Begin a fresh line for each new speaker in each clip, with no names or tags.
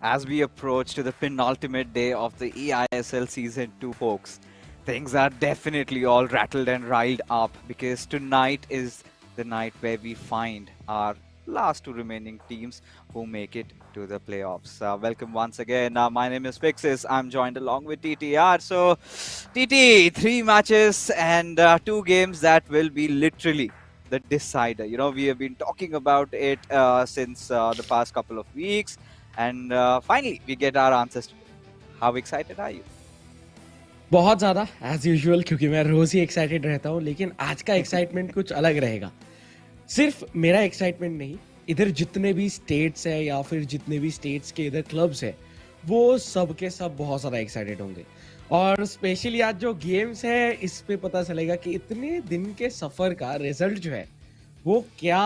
As we approach to the penultimate day of the eISL Season 2, folks, things are definitely all rattled and riled up because tonight is the night where we find our last two remaining teams who make it to the playoffs. Welcome once again. My name is Fixis. I'm joined along with TTR. So, TT, three matches and two games that will be literally the decider. We have been talking about it since the past couple of weeks. And finally, we get our answers today. How excited are you?
बहुत ज़्यादा as usual, क्योंकि मैं रोज ही excited रहता हूँ, लेकिन आज का excitement कुछ अलग रहेगा। सिर्फ मेरा एक्साइटमेंट नहीं, इधर जितने भी स्टेट्स है या फिर जितने भी स्टेट्स के इधर क्लब्स है, वो सब के सब बहुत ज़्यादा एक्साइटेड होंगे। और स्पेशली आज जो गेम्स है, इस पे पता चलेगा कि इतने दिन के सफ़र का रिजल्ट जो है वो क्या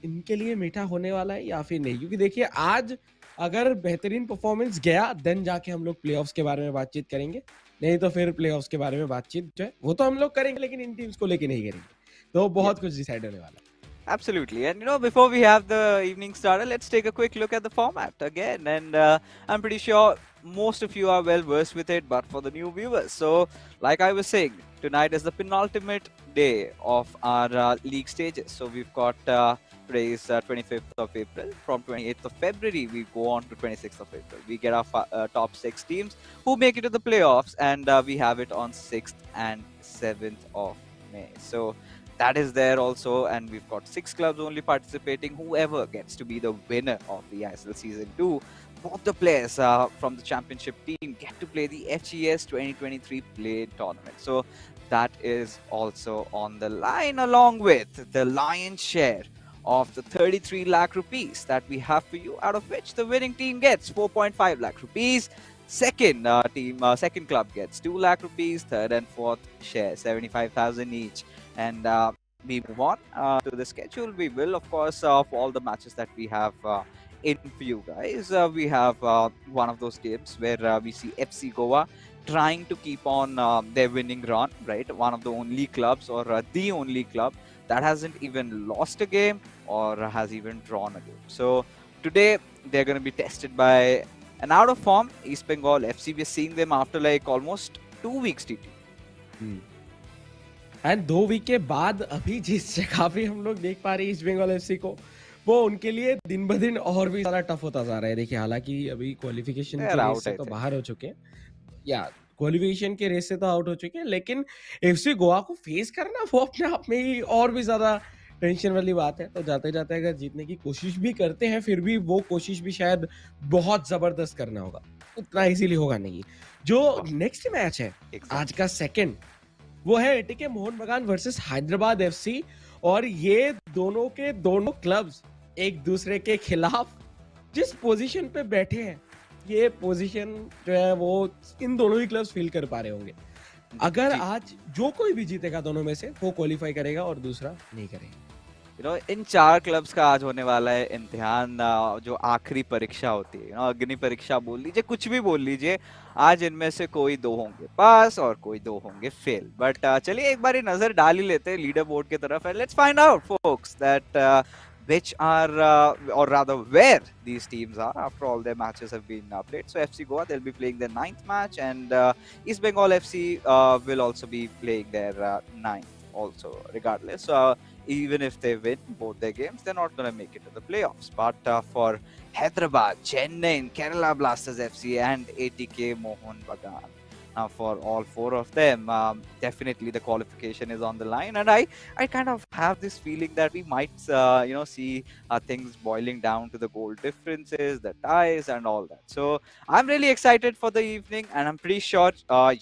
इनके लिए मीठा होने वाला है या फिर नहीं। क्योंकि देखिए, आज अगर बेहतरीन परफॉर्मेंस गया, देन जाके हम लोग प्लेऑफ्स के बारे में बातचीत करेंगे। नहीं तो फिर प्लेऑफ्स के बारे में बातचीत जो है वो तो हम लोग करेंगे, लेकिन इन टीम्स को लेके नहीं करेंगे। तो
Yeah,
बहुत कुछ डिसाइड होने वाला है।
absolutely. And before we have the evening starter, let's take a quick look at the format again. And I'm pretty sure most of you are well versed with it, but for the new viewers. So, like I was saying, tonight is the penultimate day of our league stages. So, we've got today is 25th of April. From 28th of February, we go on to 26th of April. We get our top six teams who make it to the playoffs, and we have it on 6th and 7th of May. So, that is there also, and we've got 6 clubs only participating. Whoever gets to be the winner of the eISL Season 2, both the players from the championship team get to play the FGS 2023 play tournament. So that is also on the line, along with the lion's share of the 33 lakh rupees that we have for you, out of which the winning team gets 4.5 lakh rupees. Second second club gets 2 lakh rupees. Third and fourth share 75,000 each. And we move on to the schedule. We will, of course, for all the matches that we have in for you guys, we have one of those games where we see FC Goa trying to keep on their winning run, right? One of the only clubs, or the only club, that hasn't even lost a game or has even drawn a game. So today they're going to be tested by an out of form East Bengal FC. We're seeing them after like almost 2 weeks, TT.
And 2 week के बाद अभी जिस जगह पे हम लोग देख पा रहे हैं ईस्ट बंगाल एफसी को, वो उनके लिए दिन ब दिन और भी ज्यादा टफ होता जा रहा है। देखिए, हालांकि अभी क्वालिफिकेशन
They're
के रेस
out,
से
I
तो
think.
बाहर हो चुके हैं, या क्वालिफिकेशन के रेस से तो आउट हो चुके हैं, लेकिन एफसी गोवा को फेस करना वो अपने आप में ही और भी ज्यादा टेंशन वाली बात है। तो जाते जाते अगर जीतने की कोशिश भी करते हैं, फिर भी वो कोशिश भी शायद बहुत जबरदस्त करना होगा, उतना इजीली होगा नहीं। जो नेक्स्ट मैच है आज का सेकंड, वो है एटीके मोहन बगान वर्सेस हैदराबाद एफसी। और ये दोनों के दोनों क्लब्स एक दूसरे के खिलाफ जिस पोजीशन पे बैठे हैं, ये पोजीशन जो है वो इन दोनों ही क्लब्स फील कर पा रहे होंगे। अगर आज जो कोई भी जीतेगा दोनों में से, वो क्वालिफाई करेगा और दूसरा नहीं करेगा।
इन 4 क्लब्स का आज होने वाला है इम्तिहान, जो आखिरी परीक्षा होती है, अग्नि परीक्षा बोल लीजिए, कुछ भी बोल लीजिए। आज इनमें से कोई 2 होंगे पास और कोई 2 होंगे फेल। बट चलिए एक बार नजर डाल ही लेते हैं लीडर बोर्ड की तरफ, and let's find out folks that which are or rather where these teams are after all their matches have been played. So FC Goa, they'll be playing their 9th match, and East Bengal FC will also be playing their 9th also, regardless. Even if they win both their games, they're not going to make it to the playoffs. But for Hyderabad, Chennai, Kerala Blasters FC, and ATK Mohun Bagan, for all 4 of them, definitely the qualification is on the line. And I kind of have this feeling that we might, see things boiling down to the goal differences, the ties, and all that. So I'm really excited for the evening, and I'm pretty sure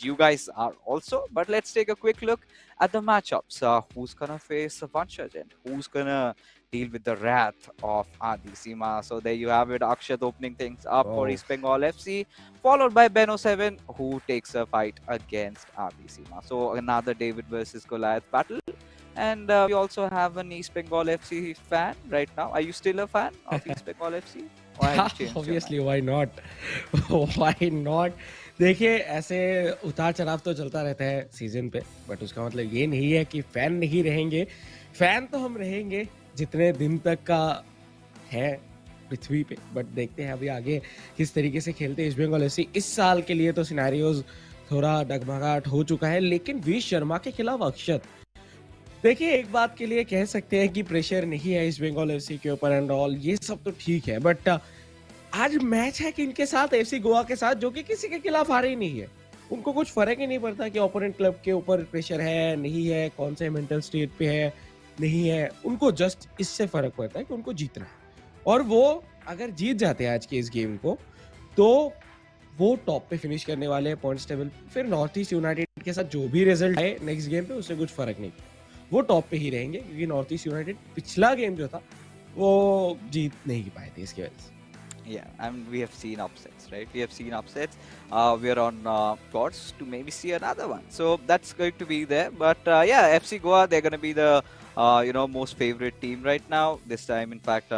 you guys are also. But let's take a quick look at the matchups. Who's gonna face Vanshaj, and who's gonna deal with the wrath of Adi Sima? So there you have it. Akshat opening things up for East Bengal FC, followed by Beno 7, who takes a fight against Adi Sima. So another David versus Goliath battle. And we also have an East Bengal FC fan right now. Are you still a fan of East Bengal FC? Or have you changed your
obviously,
mind?
Why not, why not. देखिए, ऐसे उतार चढ़ाव तो चलता रहता है season पे, but उसका मतलब ये नहीं है कि फैन नहीं रहेंगे। फैन तो हम रहेंगे जितने दिन तक का है पृथ्वी पे। बट देखते हैं अभी आगे किस तरीके से खेलते हैं ईस्ट बंगाल एफसी। इस साल के लिए तो सिनेरियोज थोड़ा डगमगाहट हो चुका है, लेकिन वी शर्मा के खिलाफ अक्षत, देखिए एक बात के लिए कह सकते हैं कि प्रेशर नहीं है ईस्ट बंगाल एफसी के ऊपर एंड ऑल, ये सब तो ठीक है, बट आज मैच है कि इनके साथ एफसी गोवा के साथ, जो कि किसी के खिलाफ हारे ही नहीं है। उनको कुछ फर्क ही नहीं पड़ता कि ओपोनेंट क्लब के ऊपर प्रेशर है नहीं है, कौन से मेंटल स्टेट पे है नहीं है। उनको जस्ट इससे फर्क पड़ता है कि उनको जीतना है, और वो अगर जीत जाते हैं आज के इस गेम को, तो वो टॉप पे फिनिश करने वाले हैं पॉइंट्स टेबल। फिर नॉर्थ ईस्ट यूनाइटेड के साथ जो भी रिजल्ट आए नेक्स्ट गेम पे, उससे कुछ फर्क नहीं पड़ता, वो टॉप पे ही रहेंगे, क्योंकि नॉर्थ ईस्ट यूनाइटेड पिछला गेम जो था वो जीत नहीं पाए थे इसकी वजह से।
Yeah, and we have seen upsets, right? We have seen upsets. We are on course to maybe see another one. So that's going to be there. But yeah, FC Goa, they're going to be the most favorite team right now. This time, in fact,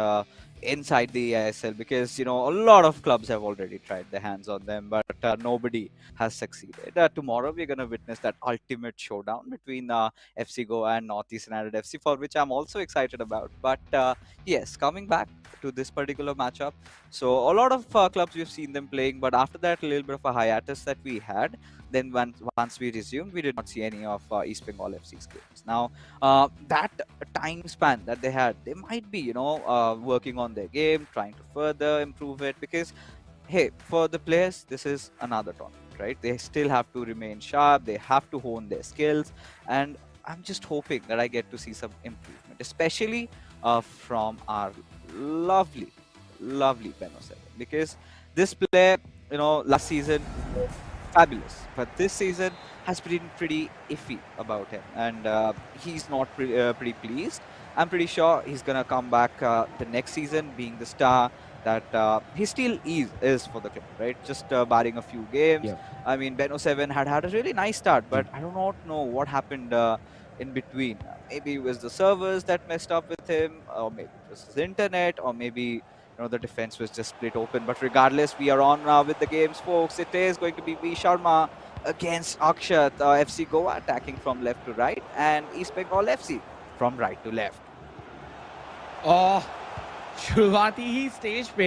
inside the eISL, because a lot of clubs have already tried their hands on them, but nobody has succeeded. Tomorrow, we're going to witness that ultimate showdown between FC Goa and Northeast United FC, for which I'm also excited about. But yes, coming back to this particular matchup. So a lot of clubs we've seen them playing, but after that little bit of a hiatus that we had, then once we resumed, we did not see any of East Bengal FC's games. Now that time span that they had, they might be working on their game, trying to further improve it, because hey, for the players, this is another tournament, right? They still have to remain sharp, they have to hone their skills, and I'm just hoping that I get to see some improvement, especially from our lovely Benno 7, because this player, last season was fabulous, but this season has been pretty iffy about him, and he's not pretty pleased. I'm pretty sure he's gonna come back the next season, being the star that he still is for the club, right? Just barring a few games.
Yeah.
I mean, Benno 7 had a really nice start,
ji.
but I do not know what happened in between. Maybe it was the servers that messed up with him, or maybe it was his internet, or maybe the defense was just split open. But regardless, we are on now with the games, folks. It is going to be V Sharma against Akshat, FC Goa attacking from left to right, and East Bengal FC from right to left.
शुरुआती ही stage पे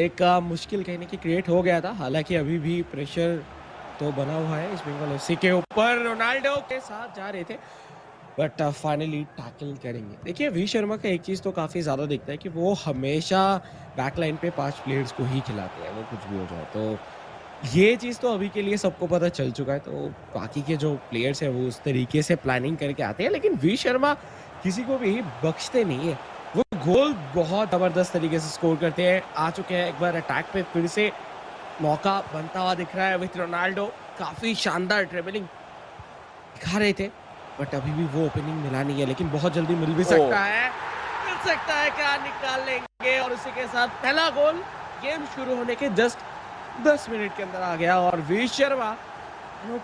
एक मुश्किल कहने की create हो गया था, हालांकि अभी भी प्रेशर तो बना हुआ है इस बंगाल एफसी के ऊपर। रोनाल्डो के साथ जा रहे थे, बट फाइनली टैकल करेंगे। देखिए वी शर्मा का एक चीज़ तो काफ़ी ज़्यादा दिखता है कि वो हमेशा बैकलाइन पे 5 प्लेयर्स को ही खिलाते हैं, वो कुछ भी हो जाए। तो ये चीज़ तो अभी के लिए सबको पता चल चुका है, तो बाकी के जो प्लेयर्स हैं वो उस तरीके से प्लानिंग करके आते हैं, लेकिन वी शर्मा किसी को भी बख्शते नहीं है। वो गोल बहुत ज़बरदस्त तरीके से स्कोर करते हैं। आ चुके हैं एक बार अटैक पे, फिर से मौका बनता हुआ दिख रहा है विथ रोनाल्डो। काफ़ी शानदार ड्रिबलिंग दिखा रहे थे, बट अभी भी वो ओपनिंग मिला नहीं है, लेकिन बहुत जल्दी मिल भी सकता है। मिल सकता है क्या, निकाल लेंगे, और उसी के साथ पहला गोल गेम शुरू होने के जस्ट 10 मिनट के अंदर आ गया। और वी शर्मा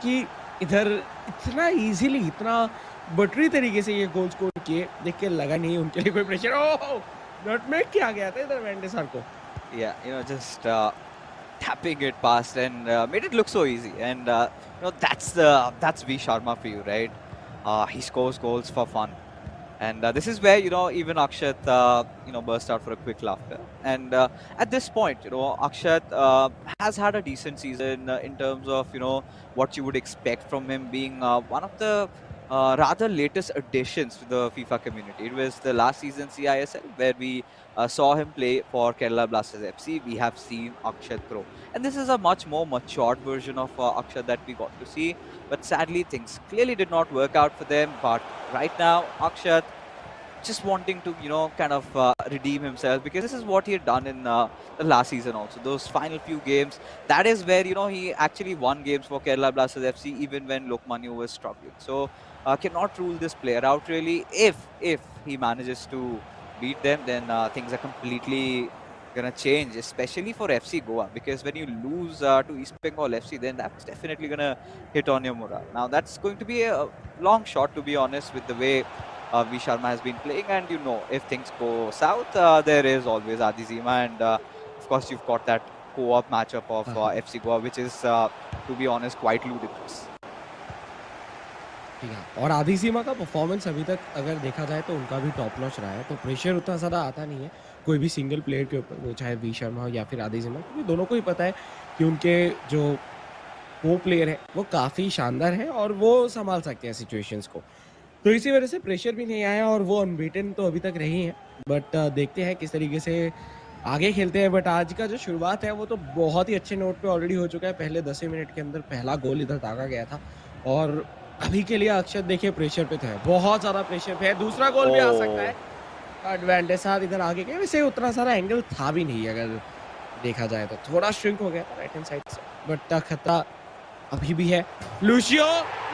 कि इधर इतना इजीली, इतना बटरी तरीके से ये गोल स्कोर किए, देख के लगा नहीं उनके लिए कोई प्रेशर। ओह, नटमेग किया गया था इधर वेंडे सर को।
Yeah, just tapping it past and made it look so easy. And that's V Sharma for you, right? He scores goals for fun. And this is where, even Akshat, burst out for a quick laughter. And at this point, Akshat has had a decent season in terms of, what you would expect from him, being one of the rather latest additions to the FIFA community. It was the last season's eISL where we saw him play for Kerala Blasters FC. We have seen Akshat grow. And this is a much more matured version of Akshat that we got to see. But sadly, things clearly did not work out for them. But right now, Akshat just wanting to, kind of redeem himself, because this is what he had done in the last season also. Those final few games, that is where, he actually won games for Kerala Blasters FC even when Lokmanya was struggling. So cannot rule this player out really. If he manages to beat them, then things are completely gonna change, especially for FC Goa, because when you lose to East Bengal FC, then that's definitely gonna hit on your morale. Now that's going to be a long shot, to be honest, with the way V Sharma has been playing, and if things go south, there is always Adizima, and of course you've got that co-op matchup of FC Goa, which is, to be honest, quite ludicrous.
ठीक है, और आधी सीमा का performance अभी तक अगर देखा जाए तो उनका भी टॉप नॉच रहा है, तो प्रेशर उतना ज़्यादा आता नहीं है कोई भी सिंगल प्लेयर के ऊपर, वो चाहे वी शर्मा हो या फिर आधी सीमा, क्योंकि दोनों को ही पता है कि उनके जो को प्लेयर है वो काफ़ी शानदार है और वो संभाल सकते हैं सिचुएशंस को। तो इसी वजह से प्रेशर भी नहीं आया और वो अनबीटन तो अभी तक रही हैं। बट देखते हैं किस तरीके से आगे खेलते हैं। बट आज का जो शुरुआत है वो तो बहुत ही अच्छे नोट पे ऑलरेडी हो चुका है। पहले 10 ही मिनट के अंदर पहला गोल इधर दागा गया था और अभी के लिए अक्षत देखिए प्रेशर पे तो है, बहुत ज़्यादा प्रेशर पे है। दूसरा गोल भी आ सकता है।
Oh,
एडवांटेज साथ इधर आगे गए, वैसे उतना सारा एंगल था भी नहीं अगर देखा जाए तो। थोड़ा श्रिंक हो गया था राइट हैंड साइड से, बट खतरा अभी भी है। लूशियो,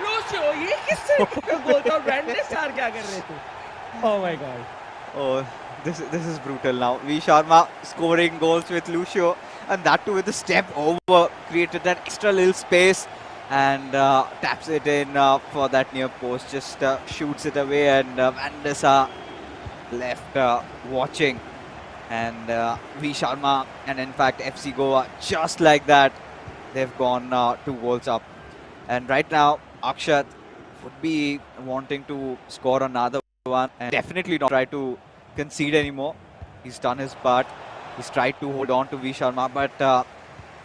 लूशियो ये किस तरीके का गोल था? ब्रांडनेस स्टार क्या कर रहे थे? ओह my God!
oh, this is brutal now. V Sharma scoring goals with Lucio, and that too with the step over, created that extra little space, and taps it in for that near post. Just shoots it away, and Van der Sar left watching, and V Sharma, and in fact FC Goa, just like that, they've gone 2 goals up, and right now Akshat would be wanting to score another one and definitely not try to concede anymore. He's done his part. He's tried to hold on to V Sharma, but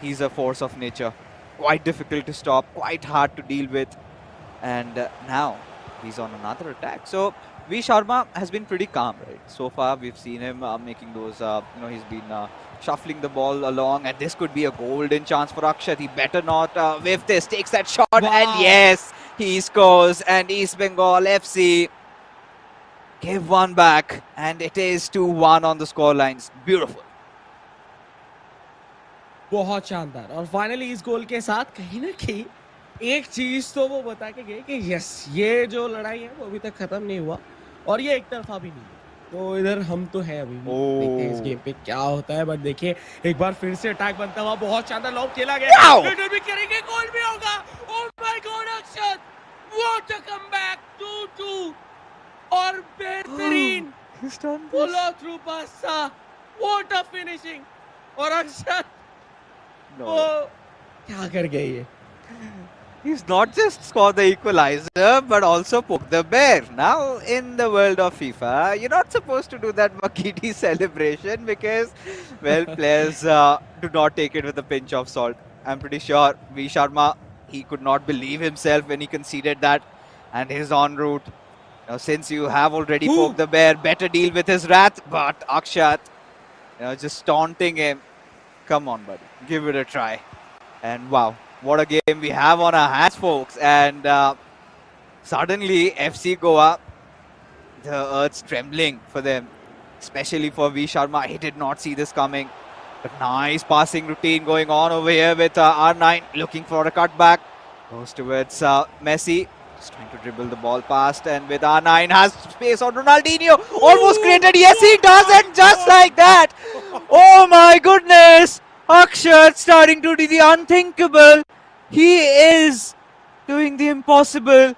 he's a force of nature. Quite difficult to stop, quite hard to deal with, and now he's on another attack. So V Sharma has been pretty calm, right? So far, we've seen him making those, he's been shuffling the ball along, and this could be a golden chance for Akshat. He better not whiff this, takes that shot, and
Wow!
yes, he scores, and East Bengal FC give one back, and it is 2-1 on the scorelines. Beautiful.
बहुत शानदार। और finally इस गोल के साथ कहीं न कहीं एक चीज़ तो वो बता के गए कि यस, ये जो लड़ाई है वो अभी तक खत्म नहीं हुआ और ये एक तरफ़ा भी नहीं है। तो इधर हम तो हैं अभी भी, देखते हैं इस
Oh,
गेम पे क्या होता है। बट देखिए एक बार फिर से अटैक बनता हुआ बहुत शानदार लॉब खेला गया।
wow!
हेडर भी करेंगे, गोल भी होगा। Oh my god Akshat! What a comeback! 2-2 और बेहतरीन
He's done this.
Follow through pass था। What a finishing! और अक्षत
No.
वो क्या कर गए ये?
He's not just scored the equalizer, but also poked the bear. Now, in the world of FIFA, you're not supposed to do that Makiti celebration because, well, players do not take it with a pinch of salt. I'm pretty sure V Sharma, he could not believe himself when he conceded that, and he's en route. Now, since you have already
Who?
poked the bear, better deal with his wrath. But Akshat, just taunting him. Come on, buddy, give it a try. And wow, what a game we have on our hands, folks. And suddenly, FC Goa, the earth's trembling for them, especially for V Sharma. He did not see this coming. But nice passing routine going on over here with R9 looking for a cutback. Goes towards Messi. Just trying to dribble the ball past, and with R9 has space on Ronaldinho. Almost created. Yes, he does, and just like that. Oh my goodness! Akshat starting to do the unthinkable. He is doing the impossible.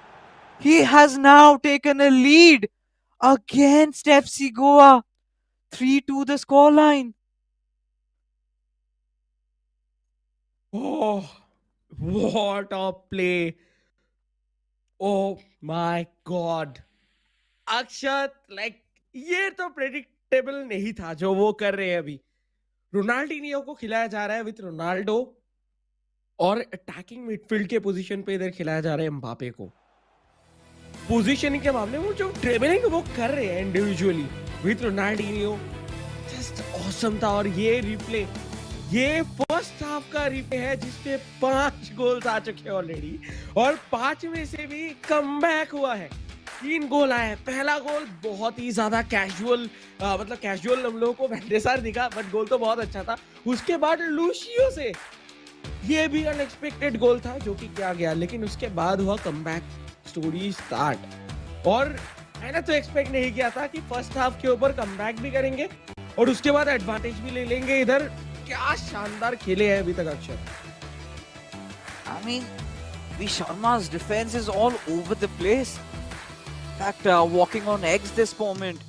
He has now taken a lead against FC Goa. 3-2 the scoreline.
Oh, what a play! Oh my God! Akshat like ये तो predictable नहीं था जो वो कर रहे हैं अभी। रोनाल्डिनियो को खिलाया जा रहा है विद रोनाल्डो और अटैकिंग मिडफील्ड के पोजीशन पे इधर खिलाया जा रहा है एम्बापे को। पोजीशनिंग के मामले में वो जो ड्रिबलिंग वो कर रहे हैं individually with Ronaldinho, just awesome था। और ये रिप्ले, ये फर्स्ट हाफ का रिप्ले है जिसपे 5 गोल्स आ चुके हैं ऑलरेडी और 5 में से भी कमबैक हुआ है। 3 गोल आए हैं। पहला गोल बहुत ही ज्यादा कैजुअल, मतलब कैजुअल हम लोगों को वेंडेसार दिखा, बट गोल तो बहुत अच्छा था। उसके बाद लूशियो से ये भी अनएक्सपेक्टेड गोल था जो कि क्या गया, लेकिन उसके बाद हुआ कमबैक स्टोरी स्टार्ट। और मैंने तो एक्सपेक्ट नहीं किया था कि फर्स्ट हाफ के ऊपर कमबैक भी करेंगे और उसके बाद एडवांटेज भी ले लेंगे। इधर क्या शानदार खेले हैं अभी तक अक्षर।
I mean, V Sharma's defense is all over the place. In fact, walking on eggs this moment.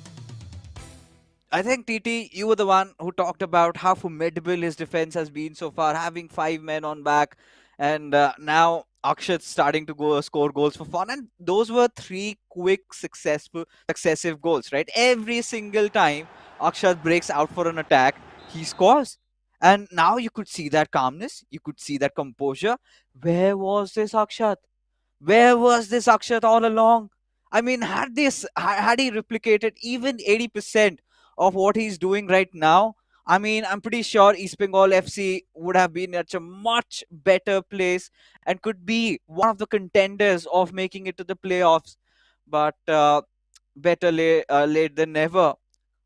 I think TT, you were the one who talked about how formidable his defense has been so far, having 5 men on back, and now Akshat starting to go score goals for fun, and those were three quick, successive goals, right? Every single time Akshat breaks out for an attack, he scores. And now you could see that calmness, you could see that composure. Where was this Akshat? Where was this Akshat all along? I mean, had he replicated even 80% of what he's doing right now, I mean, I'm pretty sure East Bengal FC would have been at a much better place and could be one of the contenders of making it to the playoffs. But late than never.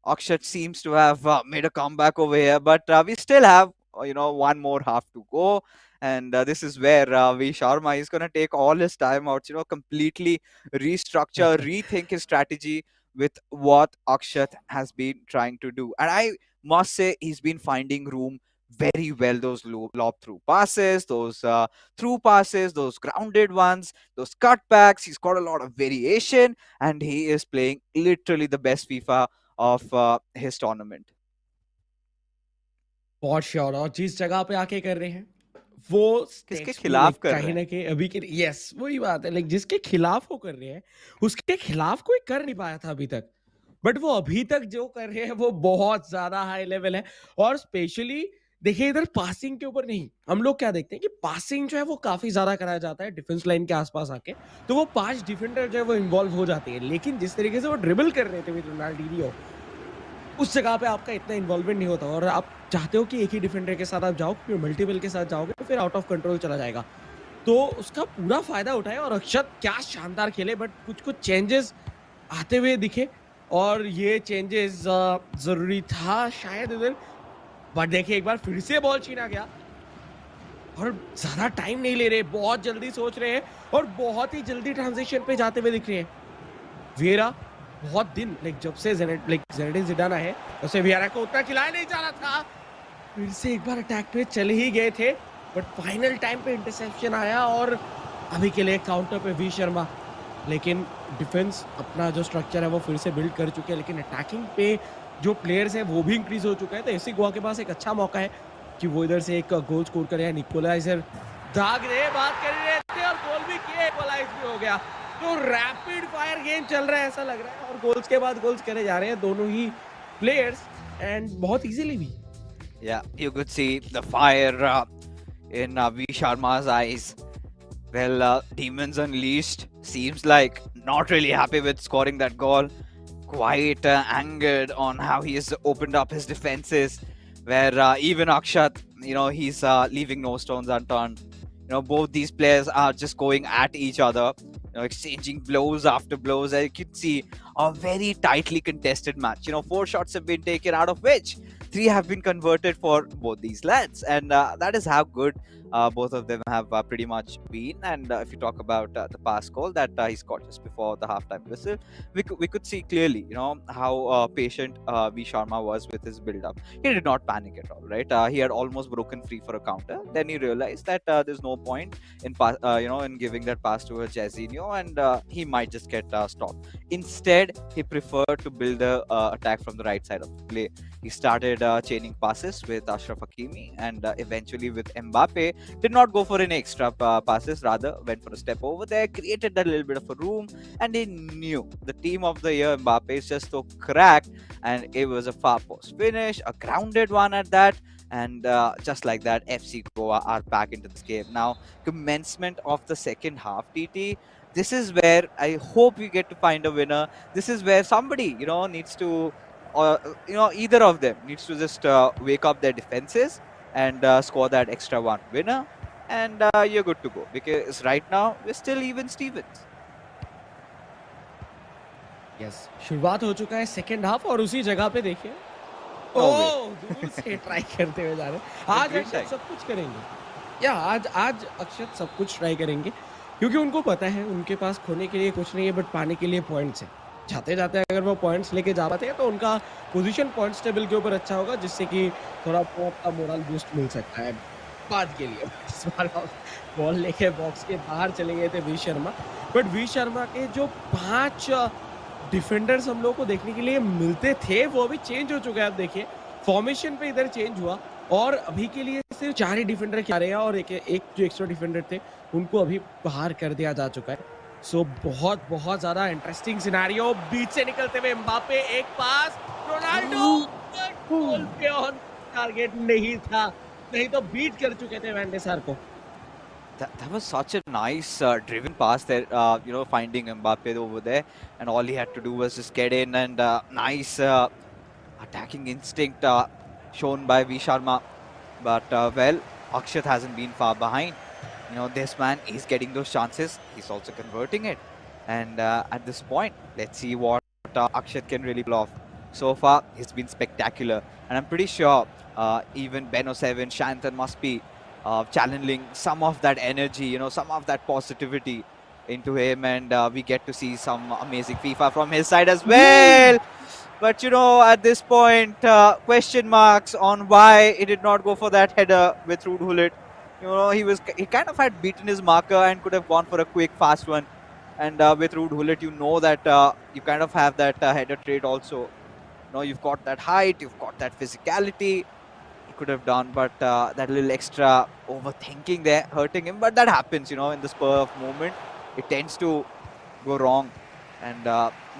Akshat seems to have made a comeback over here, but we still have one more half to go, and this is where V Sharma is going to take all his time out, completely restructure, rethink his strategy with what Akshat has been trying to do, and I must say he's been finding room very well. Those lob through passes, those through passes, those grounded ones, those cutbacks. He's got a lot of variation, and he is playing literally the best FIFA of his tournament.
For sure. और जिस जगह पे आके कर रहे हैं वो
किसके
स्टेट्स भी
खिलाफ
लाइक
कर रहे
कहीं
हैं?
ना कहीं अभी के यस वही बात है लाइक जिसके खिलाफ वो कर रहे हैं उसके खिलाफ कोई कर नहीं पाया था अभी तक। बट वो अभी तक जो कर रहे हैं वो बहुत ज्यादा हाई लेवल है। और स्पेशली देखिए इधर पासिंग के ऊपर नहीं, हम लोग क्या देखते हैं कि पासिंग जो है वो काफी ज्यादा कराया जाता है डिफेंस लाइन के आसपास आके, तो वो 5 डिफेंडर जो है वो इन्वॉल्व हो जाते हैं। लेकिन जिस तरीके से वो ड्रिबल कर रहे थे विद रोनाल्डीनियो, उस जगह पे आपका इतना इन्वॉल्वमेंट नहीं होता और आप चाहते हो कि एक ही डिफेंडर के साथ आप जाओ, क्योंकि मल्टीपल के साथ जाओगे तो फिर आउट ऑफ कंट्रोल चला जाएगा। तो उसका पूरा फायदा उठाए और अक्षत क्या शानदार खेले, बट कुछ कुछ चेंजेस आते हुए दिखे और ये चेंजेस जरूरी था शायद इधर। बट देखिए एक बार फिर से बॉल छीना गया और ज्यादा टाइम नहीं ले रहे, बहुत जल्दी सोच रहे हैं और बहुत ही जल्दी ट्रांजिशन पे जाते हुए दिख रहे हैं। वेरा बहुत दिन लाइक जब से ज़िनेडिन ज़िडान है उसे वियरा को उतना खिलाया नहीं जा रहा था। फिर से एक बार अटैक पे चले ही गए थे बट फाइनल टाइम पे इंटरसेप्शन आया और अभी के लिए काउंटर पे वी शर्मा। लेकिन डिफेंस अपना जो स्ट्रक्चर है वो फिर से बिल्ड कर चुके हैं, लेकिन अटैकिंग पे जो प्लेयर्स है वो भी इंक्रीज हो चुका है। तो एफसी गोवा के पास एक अच्छा मौका है कि वो इधर से एक गोल स्कोर करे। निकोलाइजर दाग रहे बात कर रहे थे और गोल भी किए, इक्वलाइज भी हो गया। तो रैपिड फायर गेम चल रहा है ऐसा लग रहा है और गोल्स के बाद गोल्स करे जा रहे हैं दोनों ही प्लेयर्स एंड बहुत इजीली भी।
Yeah, you could see the fire in V Sharma's eyes. Well, Demons Unleashed seems like not really happy with scoring that goal. Quite angered on how he has opened up his defenses, where even Akshat, he's leaving no stones unturned. Both these players are just going at each other, exchanging blows after blows. And you can see a very tightly contested match. 4 shots have been taken, out of which 3 have been converted for both these lads, and that is how good both of them have pretty much been. And if you talk about the pass goal that he scored just before the halftime whistle, we could see clearly, how patient V Sharma was with his build-up. He did not panic at all, right? He had almost broken free for a counter. Then he realized that there's no point in giving that pass to Jairzinho, and he might just get stopped. Instead, he preferred to build the attack from the right side of the play. He started chaining passes with Ashraf Hakimi and eventually with Mbappe. Did not go for any extra passes, rather went for a step over there, created a little bit of a room, and he knew the team of the year Mbappe is just so cracked, and it was a far post finish, a grounded one at that. And just like that, FC Goa are back into this game. Now, commencement of the second half, TT, this is where I hope we get to find a winner. This is where somebody, needs to, either of them needs to just wake up their defenses and score that extra one winner, and you're good to go, because right now we're still even Stevens.
Yes, शुरुआत हो चुका है second half और उसी जगह पे देखिए दूर से ट्राई करते हुए जा रहे हैं। आज अक्षत सब कुछ करेंगे या आज अक्षत सब कुछ ट्राई करेंगे क्योंकि उनको पता है उनके पास खोने के लिए कुछ नहीं है बट पाने के लिए पॉइंट्स है। जाते जाते अगर वो पॉइंट्स लेके जा पाते हैं तो उनका पोजीशन पॉइंट्स टेबल के ऊपर अच्छा होगा, जिससे कि थोड़ा बहुत मोरल बूस्ट मिल सकता है बाद के लिए। इस बार बॉल लेके बॉक्स के बाहर चले गए थे V Sharma, but V Sharma के जो 5 डिफेंडर्स हम लोग को देखने के लिए मिलते थे वो अभी चेंज हो चुका है। आप देखिए फॉर्मेशन पे इधर चेंज हुआ और अभी के लिए सिर्फ 4 ही डिफेंडर आ रहे हैं और एक एक जो एक्स्ट्रा डिफेंडर थे उनको अभी बाहर कर दिया जा चुका है। सो बहुत बहुत ज्यादा इंटरेस्टिंग सिनेरियो। बीच से निकलते हुए एम्बापे, एक पास, रोनाल्डो, गोल पे ऑन टारगेट नहीं था, नहीं तो बीट कर चुके थे वैन डे सार को।
That was such a nice driven pass there, finding Mbappe over there, and all he had to do was just get in, and nice attacking instinct shown by V Sharma. But well, Akshat hasn't been far behind. This man is getting those chances. He's also converting it. And at this point, let's see what Akshat can really pull off. So far, he's been spectacular. And I'm pretty sure even Ben07, Shantan must be channeling some of that energy, some of that positivity into him. And we get to see some amazing FIFA from his side as well. But at this point, question marks on why he did not go for that header with Ruud Gullit. He kind of had beaten his marker and could have gone for a quick, fast one. And with Ruud Gullit, that you kind of have that header trade also. You've got that height, you've got that physicality. He could have done, but that little extra overthinking there hurting him. But that happens, in the spur of moment. It tends to go wrong. And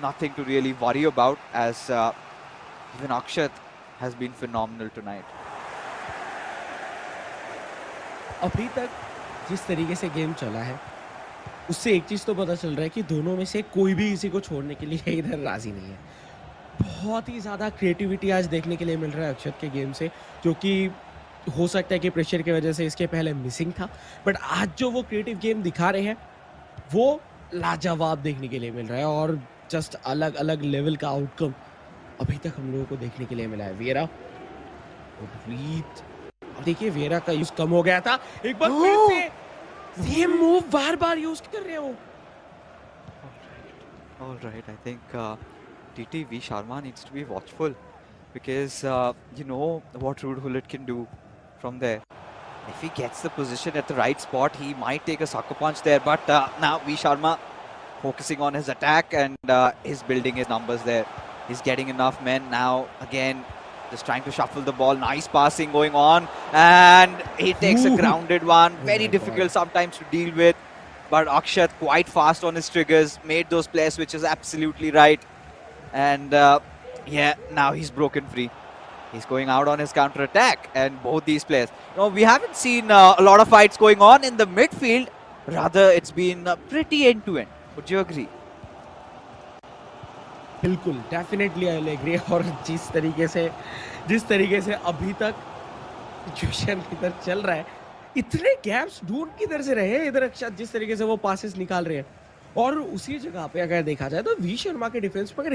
nothing to really worry about, as even Akshat has been phenomenal tonight.
अभी तक जिस तरीके से game चला है उससे एक चीज तो पता चल रहा है कि दोनों में से कोई भी इसी को छोड़ने के लिए इधर राजी नहीं है। बहुत ही ज्यादा क्रिएटिविटी आज देखने के लिए मिल रहा है अक्षत के गेम से, जो कि हो सकता है कि प्रेशर की वजह से इसके पहले मिसिंग था, बट आज जो वो क्रिएटिव गेम दिखा रहे हैं वो लाजवाब देखने के लिए मिल रहा है और जस्ट अलग अलग लेवल का आउटकम अभी तक हम लोगों को देखने के लिए मिला है। वेरा और देखिए वेरा का यूज कम हो गया था, एक बार फिर से सेम मूव बार बार यूज कर रहे हो।
All right. I think TTV Sharma needs to be watchful, because you know what Ruud Gullit can do from there. If he gets the position at the right spot, he might take a sucker punch there. But now V Sharma focusing on his attack, and he's building his numbers there. He's getting enough men now. Again, just trying to shuffle the ball. Nice passing going on, and he takes a grounded one. Very difficult sometimes to deal with. But Akshat quite fast on his triggers, made those plays, which is absolutely right. And yeah, now he's broken free. He's going out on his counter attack, and both these players. We haven't seen a lot of fights going on in the midfield. Rather, it's been pretty end to end. Would you agree?
बिल्कुल, definitely I will agree. और जिस तरीके से अभी तक situation इधर चल रहा है, इतने गैप्स ढूंढ किधर से रहे इधर अक्षत, जिस तरीके से वो पासेस निकाल रहे हैं। और उसी जगह पे अगर देखा जाए तो वी शर्मा के डिफेंस में अगर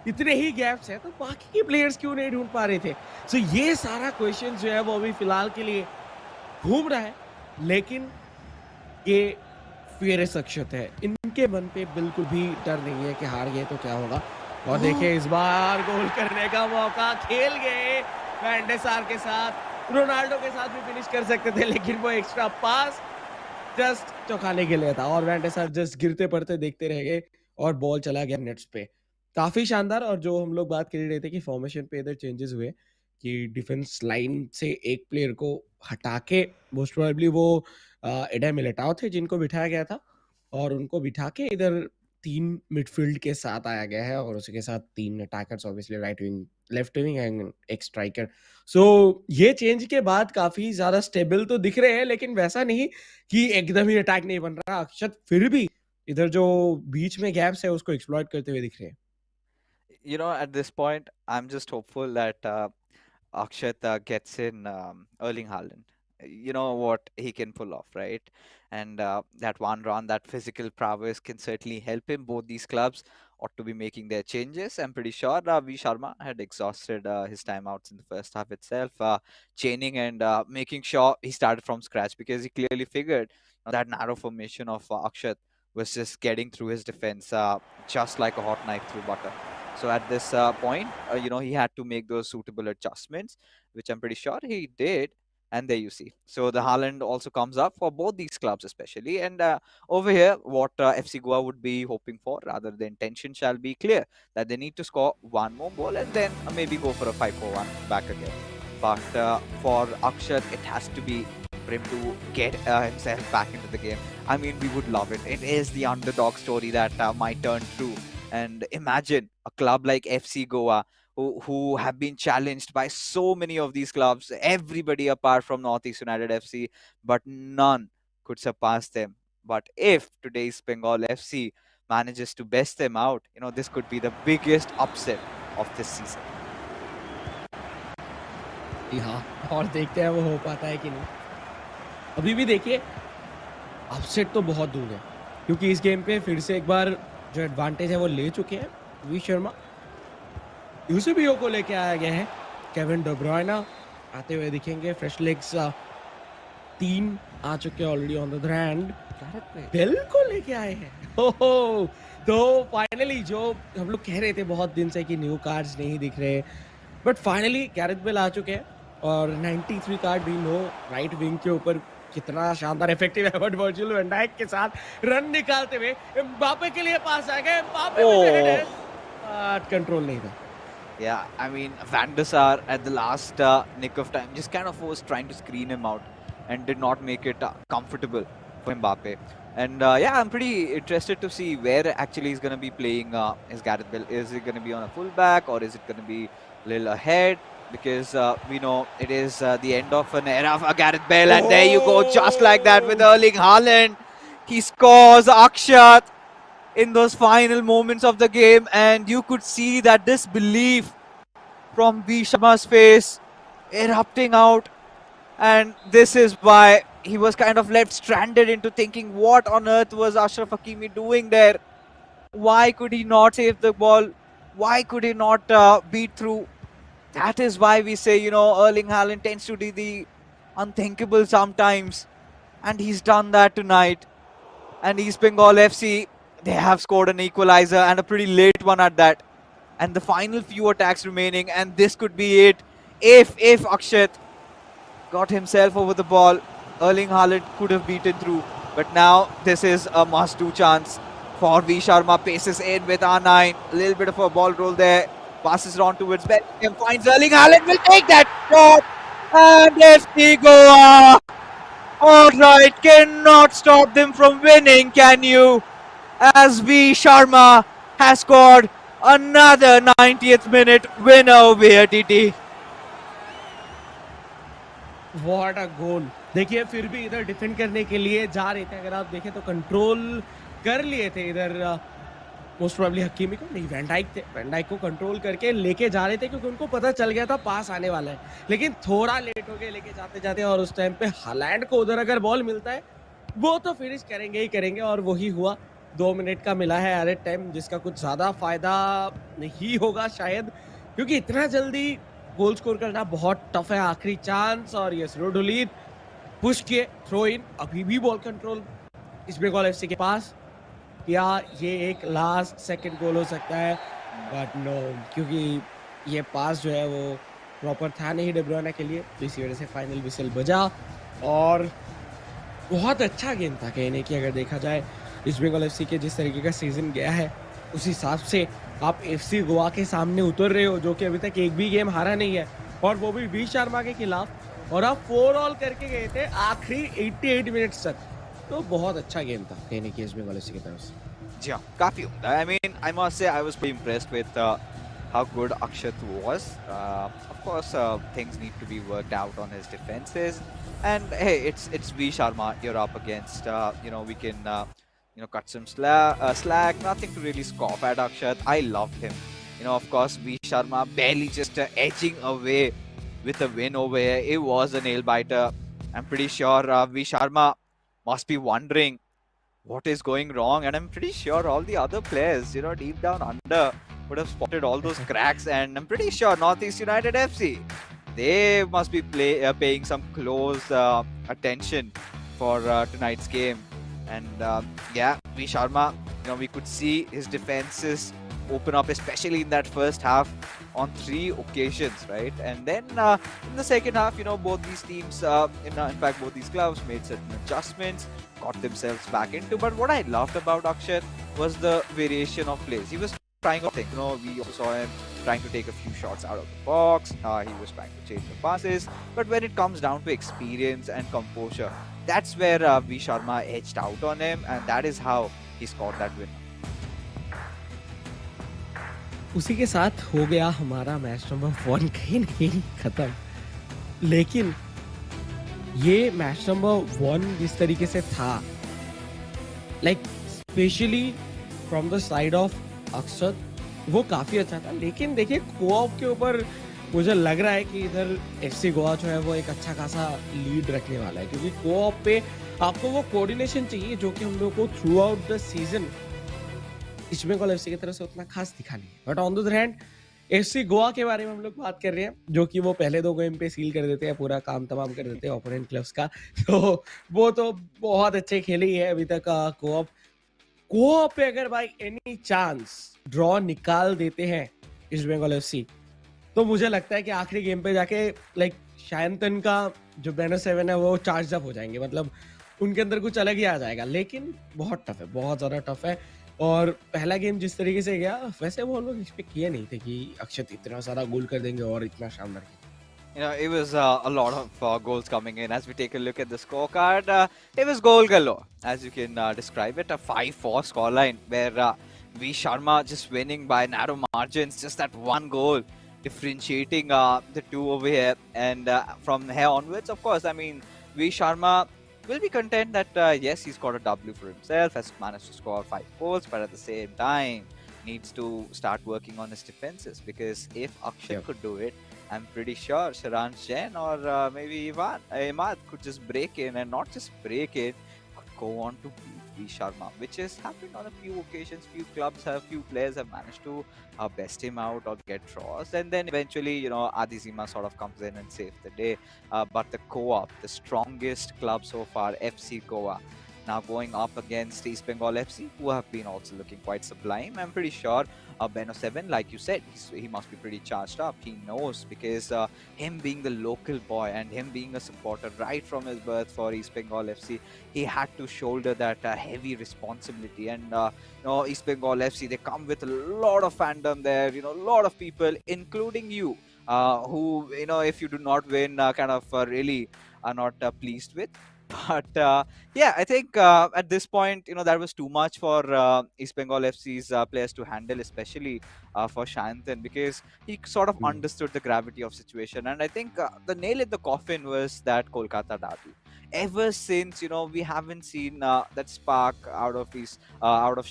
इतने ही गैप्स हैं तो बाकी के प्लेयर्स क्यों नहीं ढूंढ पा रहे थे। सो ये सारा क्वेश्चन जो है वो अभी फिलहाल के लिए घूम रहा है, लेकिन ये फियरलेस अक्षत है, इनके मन पे बिल्कुल भी डर नहीं है कि हार गए तो क्या होगा। और देखिए इस बार गोल करने का मौका खेल गए वैन डे सार के साथ, रोनाल्डो के साथ भी फिनिश कर सकते थे, लेकिन वो एक्स्ट्रा पास जस्ट चौंकाने के लिए था और वैन डे सार जस्ट गिरते पड़ते देखते रह गए और बॉल चला गया नेट्स पे। काफी शानदार। और जो हम लोग बात कर रहे थे कि फॉर्मेशन पे इधर चेंजेस हुए कि डिफेंस लाइन से एक प्लेयर को हटा के मोस्ट प्रोबेबली वो एडा मिलिटाओ थे जिनको बिठाया गया था, और उनको बिठा के इधर 3 मिडफील्ड के साथ आया गया है और उसके साथ 3 attackers, obviously right wing, left wing and एक स्ट्राइकर। सो ये चेंज के बाद काफी ज्यादा स्टेबल तो दिख रहे हैं, लेकिन वैसा नहीं कि एकदम ही अटैक नहीं बन रहा। अक्षत फिर भी इधर जो बीच में गैप्स है उसको एक्सप्लॉइट करते हुए दिख रहे हैं।
At this point, I'm just hopeful that Akshat gets in Erling Haaland. You know what he can pull off, right? And that one run, that physical prowess can certainly help him. Both these clubs ought to be making their changes. I'm pretty sure V Sharma had exhausted his timeouts in the first half itself, chaining and making sure he started from scratch, because he clearly figured that narrow formation of Akshat was just getting through his defense just like a hot knife through butter. So at this point, he had to make those suitable adjustments, which I'm pretty sure he did. And there you see. So the Haaland also comes up for both these clubs, especially. And over here, what FC Goa would be hoping for, rather the intention shall be clear, that they need to score one more goal and then maybe go for a 5-4-1 back again. But for Akshat, it has to be for him to get himself back into the game. I mean, we would love it. It is the underdog story that might turn true. And imagine a club like FC Goa, who have been challenged by so many of these clubs, everybody apart from Northeast United FC, but none could surpass them. But if today's Bengal FC manages to best them out, this could be the biggest upset of this season.
हाँ, और देखते हैं वो हो पाता है कि नहीं। अभी भी देखिए अपसेट तो बहुत दूर है, क्योंकि इस गेम पे फिर से एक बार जो एडवांटेज है वो ले चुके हैं वी शर्मा। यूसीबीओ को लेके आया गया है। केविन डी ब्रुयना आते हुए दिखेंगे। फ्रेश लेग्स 3 आ चुके हैं ऑलरेडी ऑन द ग्राउंड। बेल को लेके आए हैं। ओहो, तो फाइनली जो हम लोग कह रहे थे बहुत दिन से कि न्यू कार्ड्स नहीं दिख रहे, बट फाइनली गैरेथ बेल आ चुके हैं। और 93 कार्ड भी नो राइट विंग के ऊपर कितना शानदार effective effort Virgil van Dijk के साथ रन निकालते हुए एम्बापे के लिए पास आ गए। एम्बापे कंट्रोल नहीं था।
Yeah, I mean, Van der Sar at the last nick of time just kind of was trying to screen him out and did not make it comfortable for Mbappe. And yeah, I'm pretty interested to see where actually he's going to be playing his Gareth Bale. Is it going to be on a fullback or is it going to be a little ahead? Because we know it is the end of an era for Gareth Bale. And there you go, just like that with Erling Haaland. He scores Akshat in those final moments of the game, and you could see that disbelief from V Sharma's face erupting out, and this is why he was kind of left stranded into thinking, what on earth was Ashraf Hakimi doing there? Why could he not save the ball? Why could he not beat through? That is why we say, Erling Haaland tends to do the unthinkable sometimes, and he's done that tonight. And East Bengal FC, they have scored an equalizer, and a pretty late one at that. And the final few attacks remaining, and this could be it. If Akshat got himself over the ball, Erling Haaland could have beaten through. But now this is a must-do chance for V Sharma. Paces in with R9. A little bit of a ball roll there. Passes on towards Bellingham. Finds Erling Haaland. Will take that shot. And FC Goa. All right, cannot stop them from winning, can you? As V Sharma has scored another 90th minute winner over here, TT.
What a goal! देखिए फिर भी इधर defend करने के लिए जा रहे थे। अगर आप देखें तो कंट्रोल कर लिए थे इधर मोस्ट प्रोबेबली हकीमी को, नहीं वैन डाइक थे। वैन डाइक को कंट्रोल करके लेके जा रहे थे क्योंकि उनको पता चल गया था पास आने वाला है, लेकिन थोड़ा लेट हो गए लेके जाते जाते। और उस टाइम पे हालैंड को उधर अगर बॉल मिलता है वो तो फिनिश करेंगे ही करेंगे, और वही हुआ। 2 मिनट का मिला है एडेड टाइम, जिसका कुछ ज़्यादा फायदा नहीं होगा शायद, क्योंकि इतना जल्दी गोल स्कोर करना बहुत टफ है। आखिरी चांस, और यस रोडोलीद पुश किए, थ्रो इन। अभी भी ball control East Bengal FC के पास। या ये एक लास्ट सेकंड गोल हो सकता है, बट नो, क्योंकि ये पास जो है वो प्रॉपर था नहीं डे ब्रुयना के लिए, तो इसी वजह से फाइनल विसल बजा। और बहुत अच्छा गेम था कहने की, अगर देखा जाए ईस्ट बंगाल एफसी के जिस तरीके का सीजन गया है उस हिसाब से आप एफसी गोवा के सामने उतर रहे हो, जो कि अभी तक एक भी गेम हारा नहीं है, और वो भी वी शर्मा के खिलाफ, और आप 4 ऑल करके गए थे आखिरी 88 मिनट्स तक। तो बहुत अच्छा गेम था कहने की ईस्ट बंगाल एफसी की तरफ से।
Yeah, काफी उम्दा। I mean, I must say I was pretty impressed with how good Akshat was. Of course, things need to be worked out on his defenses. And hey, it's V Sharma you're up against. We can cut some slack. Nothing to really scoff at Akshat. I love him. Of course, V Sharma barely just edging away with a win over here. It was a nail biter. I'm pretty sure V Sharma must be wondering what is going wrong, and I'm pretty sure all the other players, deep down under, would have spotted all those cracks. And I'm pretty sure Northeast United FC, they must be paying some close attention for tonight's game. And yeah, V Sharma, we could see his defenses open up, especially in that first half on 3 occasions, right? And then in the second half, both these teams, in fact, both these clubs made certain adjustments, got themselves back into. But what I loved about Akshat was the variation of plays. He was trying out things. We also saw him trying to take a few shots out of the box. He was trying to change the passes. But when it comes down to experience and composure, that's where V Sharma edged out on him, and that is how he scored that win.
उसी के साथ हो गया हमारा match number 1 कहीं ना कहीं खत्म। लेकिन ये मैच नंबर 1 जिस तरीके से था, like specially from the side of Akshat, वो काफी अच्छा था। लेकिन देखिए कोऑप के ऊपर मुझे लग रहा है कि इधर एफसी गोवा जो है वो एक अच्छा खासा लीड रखने वाला है, क्योंकि कोऑप पे आपको वो कोऑर्डिनेशन चाहिए जो कि हम लोग को throughout the season East Bengal FC की तरफ से उतना खास दिखा नहीं है। But on the other hand FC Goa के बारे में हम लोग बात कर रहे हैं, जो कि वो पहले 2 गेम पे सील कर देते हैं, पूरा काम तमाम कर देते हैं ओपोनेंट क्लब्स का। तो वो तो बहुत अच्छे खेले ही है अभी तक कोऑप। कोऑप पे अगर भाई एनी चांस ड्रॉ निकाल देते हैं ईस्ट बंगाल एफसी, तो मुझे लगता है कि आखिरी गेम पे जाके लाइक शायंतन का जो बैनर 7 है वो चार्ज अप हो जाएंगे, मतलब उनके अंदर कुछ अलग ही आ जाएगा। लेकिन बहुत टफ है, बहुत ज़्यादा टफ है। और पहला गेम जिस तरीके से गया, वैसे वो लोग एक्सपेक्ट किए नहीं थे कि अक्षत इतना सारा गोल कर देंगे और इतना शानदार खेलेंगे।
You know, it was a lot of goals coming in. As we take a look at the scorecard, it was goal galore, as you can describe it. A 5-4 scoreline where V Sharma just winning by narrow margins, just that one goal differentiating the two over here. And from here onwards, of course, I mean, V Sharma will be content that yes, he scored a W for himself, has managed to score 5 goals, but at the same time needs to start working on his defenses, because if Akshay could do it, I'm pretty sure Sharansh Jain or maybe Imad could just break in, and not just break in, could go on to beat V Sharma, which has happened on a few occasions. Few players have managed to best him out or get draws, and then eventually, you know, Adizima sort of comes in and saves the day. But the co-op, the strongest club so far, FC Goa, now going up against East Bengal FC, who have been also looking quite sublime. I'm pretty sure Beno 7, like you said, he must be pretty charged up. He knows, because him being the local boy and him being a supporter right from his birth for East Bengal FC, he had to shoulder that heavy responsibility. And you know, East Bengal FC, they come with a lot of fandom there, you know, a lot of people, including you, who, you know, if you do not win, kind of really are not pleased with. But yeah, I think at this point, you know, that was too much for East Bengal FC's players to handle, especially for Shantan, because he sort of understood the gravity of situation. And I think the nail in the coffin was that Kolkata derby. Ever since, you know, we haven't seen that spark out of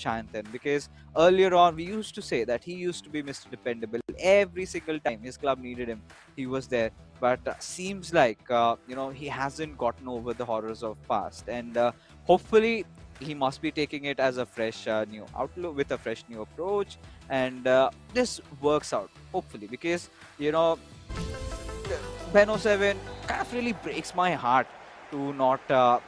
Shantan, because earlier on we used to say that he used to be Mr. Dependable. Every single time his club needed him, he was there. But seems like you know, he hasn't gotten over the horrors of past, and hopefully he must be taking it as a fresh new outlook, with a fresh new approach, and this works out hopefully, because you know, Beno 7 kind of really breaks my heart to not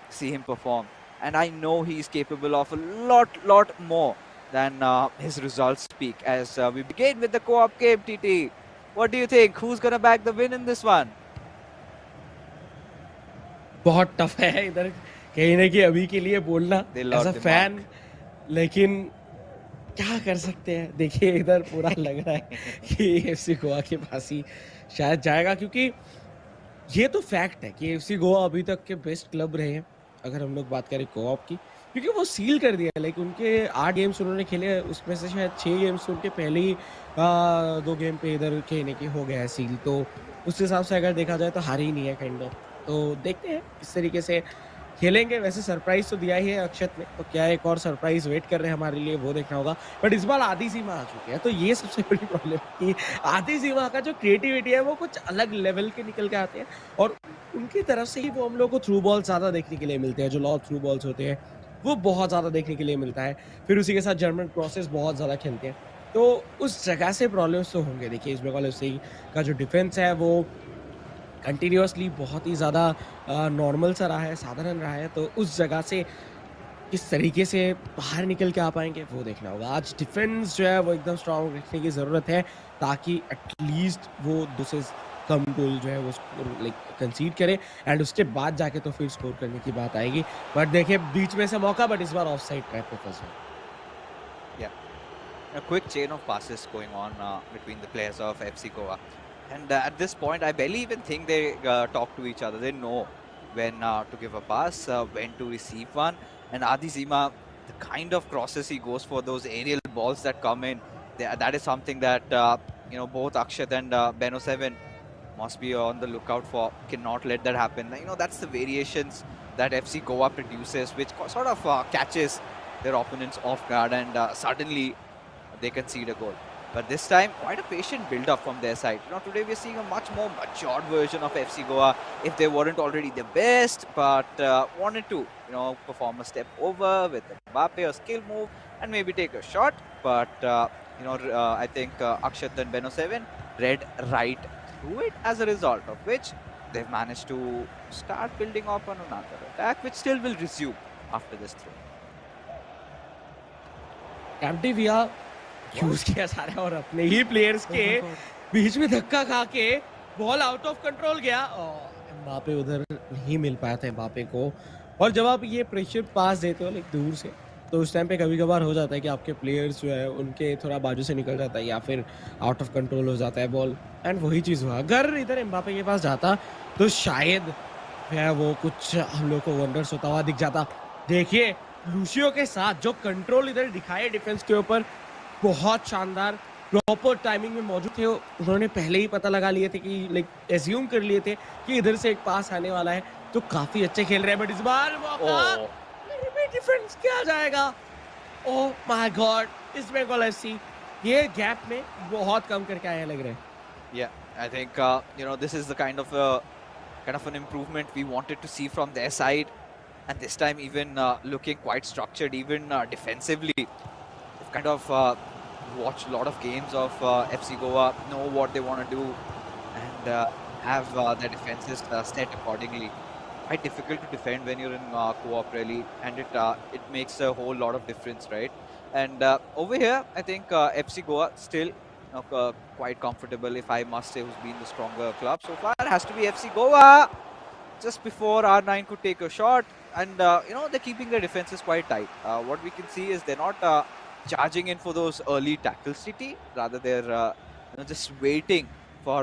see him perform, and I know he's capable of a lot more than his results speak. As we begin with the co-op game, TT, what do you think? Who's gonna back the win in this one?
बहुत tough है इधर कहीं ना कहीं अभी के लिए बोलना एज अ फैन, लेकिन क्या कर सकते हैं। देखिए इधर पूरा लग रहा है कि एफसी गोवा के पास ही शायद जाएगा, क्योंकि ये तो फैक्ट है कि एफसी गोवा अभी तक के बेस्ट क्लब रहे हैं अगर हम लोग बात करें कोऑप की, क्योंकि वो सील कर दिया। लाइक उनके 8 गेम्स उन्होंने खेले, उसमें से शायद 6 गेम्स उनके पहले ही 2 गेम पे इधर खेलने की हो गया है सील। तो उस हिसाब से अगर देखा जाए तो हार ही नहीं है काइंड ऑफ। तो देखते हैं किस तरीके से खेलेंगे। वैसे सरप्राइज तो दिया ही है अक्षत ने, तो क्या एक और सरप्राइज वेट कर रहे हैं हमारे लिए, वो देखना होगा। बट इस बार आधी सीमा आ चुकी है, तो ये सबसे बड़ी प्रॉब्लम है कि आधी सीमा का जो क्रिएटिविटी है वो कुछ अलग लेवल के निकल के आते हैं, और उनकी तरफ से ही वो हम लोग को थ्रू बॉल ज़्यादा देखने के लिए मिलते हैं। जो लॉन्ग थ्रू बॉल्स होते हैं वो बहुत ज़्यादा देखने के लिए मिलता है। फिर उसी के साथ जर्मन क्रॉसेस बहुत ज़्यादा खेलते हैं, तो उस जगह से प्रॉब्लम्स तो होंगे। देखिए ईस्ट बंगाल एफसी का जो डिफेंस है वो कंटिन्यूअसली बहुत ही ज़्यादा नॉर्मल सा रहा है, साधारण रहा है, तो उस जगह से किस तरीके से बाहर निकल के आ पाएंगे वो देखना होगा। आज डिफेंस जो है वो एकदम स्ट्रांग रखने की ज़रूरत है, ताकि एटलीस्ट वो 2 से कम गोल जो है वो लाइक कंसीड करे, एंड उसके बाद जाके तो फिर स्कोर करने की बात आएगी। बट देखिए बीच में से मौका, बट इस बार ऑफ साइड ट्रैप पे फंस गए।
a quick chain of passes going on between the players of FC Goa. And at this point, I barely even think they talk to each other. They know when to give a pass, when to receive one. And Adi Zima, the kind of crosses he goes for, those aerial balls that come in, that is something that both Akshat and Beno 7 must be on the lookout for. Cannot let that happen. That's the variations that FC Goa produces, which sort of catches their opponents off guard, and suddenly they concede a goal. But this time, quite a patient build-up from their side. Today we're seeing a much more matured version of FC Goa. If they weren't already the best, but wanted to, perform a step over with Mbappe, a skill move, and maybe take a shot. But I think Akshat and Beno 7 read right through it, as a result of which they've managed to start building up on another attack, which still will resume after this throw.
कैप्टिविया use किया सारे और अपने ही players के बीच में धक्का खा के बॉल आउट ऑफ कंट्रोल गया और एम्बापे उधर नहीं मिल पाया था एम्बापे को। और जब आप ये प्रेशर पास देते हो लाइक दूर से, तो उस टाइम पे कभी-कभार हो जाता है कि आपके प्लेयर्स जो है उनके थोड़ा बाजू से निकल जाता है या फिर आउट ऑफ कंट्रोल हो जाता है बॉल, एंड वही चीज़ हुआ। अगर इधर एम्बापे के पास जाता तो शायद है वो कुछ हम लोग को वंडर्स होता हुआ दिख जाता। देखिए लूसियो के साथ जो कंट्रोल इधर दिखाए डिफेंस के ऊपर, बहुत शानदार, प्रॉपर टाइमिंग में मौजूद थे। उन्होंने पहले ही पता लगा लिए थे कि लाइक एज्यूम कर लिए थे कि इधर से एक पास आने वाला है, तो काफी अच्छे खेल रहे हैं। बट इस बार मौका डिफेंस किया जाएगा। Oh my God, East Bengal FC ये गैप में बहुत कम करके आए लग रहे हैं।
Yeah, I think this is the kind of an improvement we wanted to see from their side, and this time even looking quite structured, even defensively. They've kind of watched a lot of games of FC Goa, know what they want to do, and have their defenses set accordingly. Quite difficult to defend when you're in co-op, really, and it makes a whole lot of difference, right? And over here, I think FC Goa still quite comfortable, if I must say, who's been the stronger club so far. Has to be FC Goa. Just before R9 could take a shot, and they're keeping their defenses quite tight. What we can see is they're not charging in for those early tackles, City. Rather, they're just waiting for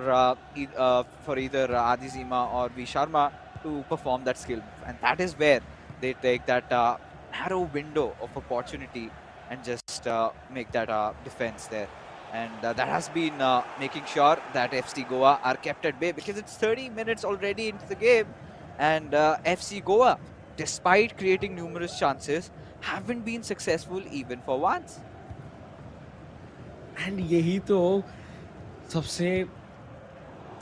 either Adi Zima or V Sharma to perform that skill move, and that is where they take that narrow window of opportunity and just make that defense there. And that has been making sure that FC Goa are kept at bay, because it's 30 minutes already into the game, and FC Goa, despite creating numerous chances, haven't been successful even for once.
And यही तो सबसे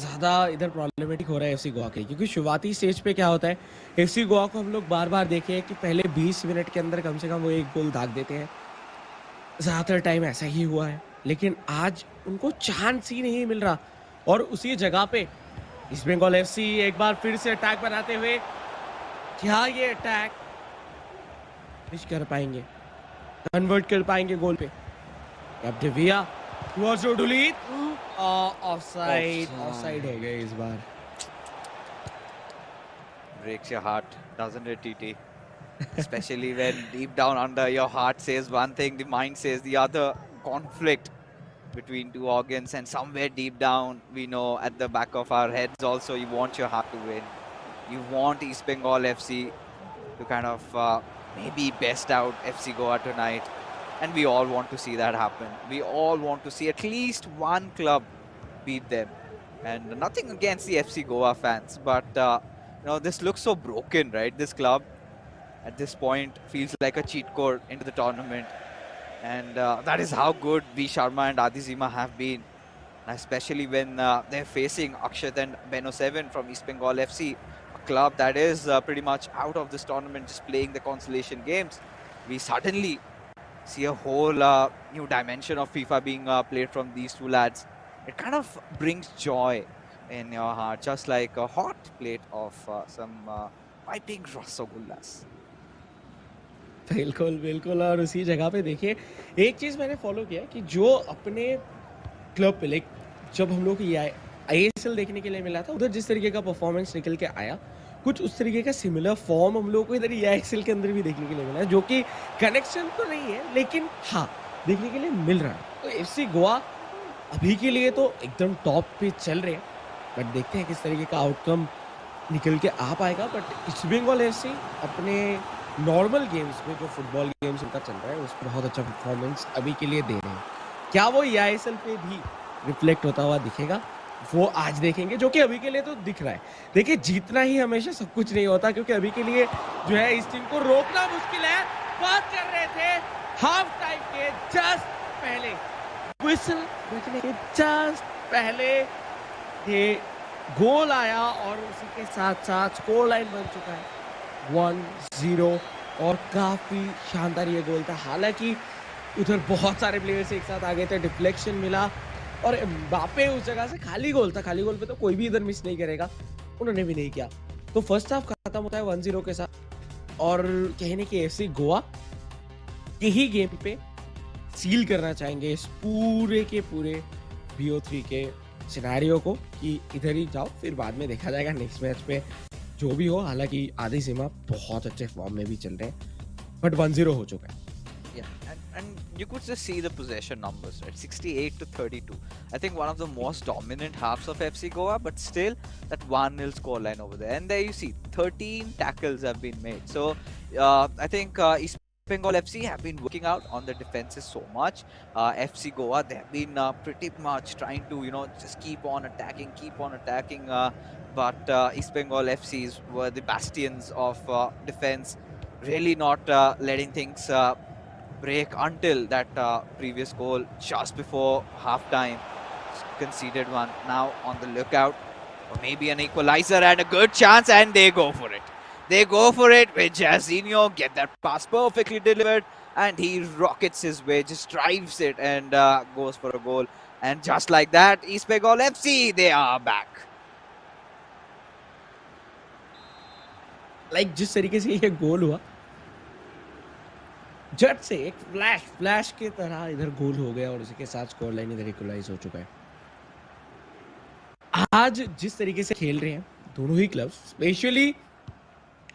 ज़्यादा इधर problematic हो रहा है FC Goa के, क्योंकि शुरुआती स्टेज पे क्या होता है, एफसी गोवा को हम लोग बार-बार देखे हैं कि पहले 20 मिनट के अंदर कम से कम वो एक गोल दाग देते हैं। ज़्यादातर टाइम ऐसा ही हुआ है, लेकिन आज उनको चांस ही नहीं मिल रहा। और उसी जगह पे ईस्ट बंगाल एफसी एक बार फिर से अटैक बनाते हुए, क्या ये अटैक फिनिश कर पाएंगे, कन्वर्ट कर पाएंगे गोल पे? कैप्टिविया टुवर्ड्स रोडुलीत, ऑफसाइड हो गए इस बार।
Breaks your heart, doesn't it, TT? Especially when deep down under your heart says one thing, the mind says the other. Conflict between two organs, and somewhere deep down we know at the back of our heads also, you want your heart to win. You want East Bengal FC to kind of maybe best out FC Goa tonight, and we all want to see that happen. We all want to see at least one club beat them, and nothing against the FC Goa fans, but this looks so broken, right? This club at this point feels like a cheat code into the tournament, and that is how good V Sharma and Adi Zima have been, especially when they're facing Akshat and Beno 7 from East Bengal FC, a club that is pretty much out of this tournament, just playing the consolation games. We suddenly see a whole new dimension of FIFA being played from these two lads. It kind of brings joy in your heart, just like a hot plate of some piping rasagullas.
बिल्कुल बिल्कुल। और उसी जगह पे देखिए एक चीज़ मैंने follow किया कि जो अपने क्लब पे लाइक जब हम लोग को ये आईएसएल देखने के लिए मिला था, उधर जिस तरीके का परफॉर्मेंस निकल के आया, कुछ उस तरीके का सिमिलर फॉर्म हम लोग को इधर आईएसएल के अंदर भी देखने के लिए मिला है, जो कि कनेक्शन तो नहीं है, लेकिन हाँ देखने के लिए मिल रहा है। तो एफसी गोवा अभी के लिए तो एकदम टॉप पे चल रहे हैं, बट देखते हैं किस तरीके का आउटकम निकल के आ पाएगा। बट ईस्ट बंगाल एफसी अपने नॉर्मल गेम्स में, जो फुटबॉल गेम्स उनका चल रहा है, उस पर बहुत अच्छा परफॉर्मेंस अभी के लिए दे रहे हैं। क्या वो eISL पे भी रिफ्लेक्ट होता हुआ दिखेगा, वो आज देखेंगे, जो कि अभी के लिए तो दिख रहा है। देखिए, जीतना ही हमेशा सब कुछ नहीं होता, क्योंकि अभी के लिए जो है इस टीम को रोकना मुश्किल है। बात कर रहे थे हाफ टाइम के जस्ट पहले, व्हिसल बजने के जस्ट पहले ये गोल आया और उसी के साथ साथ स्कोर लाइन बन चुका है 1-0 और काफी शानदार ये गोल था। हालांकि उधर बहुत सारे प्लेयर्स एक साथ आ गए थे, डिफ्लेक्शन मिला और एम्बापे उस जगह से खाली गोल था। खाली गोल पे तो कोई भी इधर मिस नहीं करेगा, उन्होंने भी नहीं किया। तो फर्स्ट हाफ खत्म होता है 1-0 के साथ और कहने की एफसी गोवा यही गेम पे सील करना चाहेंगे इस पूरे के पूरे BO3 के सिनेरियो को कि इधर ही जाओ, फिर बाद में देखा जाएगा नेक्स्ट मैच पे जो भी हो। हालांकि आधी सीमा बहुत अच्छे फॉर्म में भी चल रहे हैं, बट 1-0 हो चुका है।
Yeah, and you could just see the possession numbers, right? 68 to 32. I think one of the most dominant halves of FC Goa, but still that 1-0 scoreline over there. And there you see 13 tackles have been made. So I think East Bengal FC have been working out on the defenses so much. FC Goa, they have been pretty much trying to, just keep on attacking. But East Bengal FCs were the bastions of defense, really not letting things break until that previous goal just before halftime. Conceded one. Now on the lookout for maybe an equalizer and a good chance, and they go for it. They go for it with Jairzinho, get that pass perfectly delivered, and he rockets his way, just drives it and goes for a goal. And just like that, East Bengal FC, they are back.
Like जिस तरीके से ये गोल हुआ, झट से एक flash की तरह इधर गोल हो गया और उसी के साथ स्कोर लाइन इधर इक्वलाइज हो चुका है। आज जिस तरीके से खेल रहे हैं दोनों ही क्लब्स, स्पेशली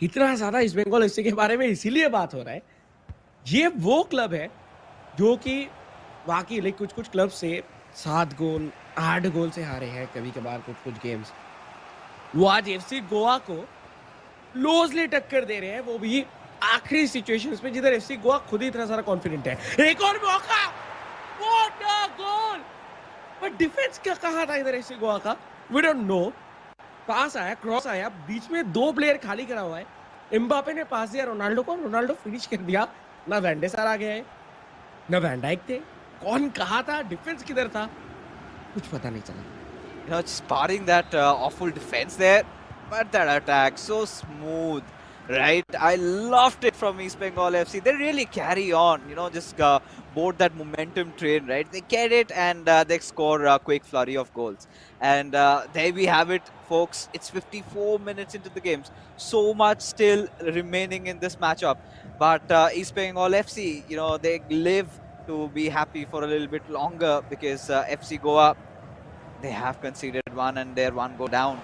इतना ज्यादा ईस्ट बंगाल एफसी के बारे में इसीलिए बात हो रहा है, ये वो क्लब है जो कि बाकी लाइक कुछ क्लब से 7 गोल 8 गोल से हारे हैं कभी कभार कुछ गेम्स। वो आज एफसी गोवा को क्लोजली टक्कर दे रहे हैं, वो भी आखिरी सिचुएशंस में जिधर एफसी गोवा खुद ही इतना सारा कॉन्फिडेंट है। एक और मौका, what a goal! But defence क्या कहा था इधर एफसी गोवा का, वी डोंट नो। पास आया, क्रॉस आया, बीच में 2 प्लेयर खाली करा हुआ है, एम्बापे ने पास दिया रोनाल्डो को, रोनाल्डो फिनिश कर दिया। ना वैंडेसार आ गया है, ना वैन डाइक थे, कौन कहा था, डिफेंस किधर था, कुछ पता नहीं चला।
Spotting that awful defense there, but that attack so smooth, right? I loved it from East Bengal FC. They really carry on, just board that momentum train, right? They get it and they score a quick flurry of goals. And there we have it, folks. It's 54 minutes into the games. So much still remaining in this matchup. But East Bengal FC, they live to be happy for a little bit longer because FC Goa, they have conceded one and their one go down.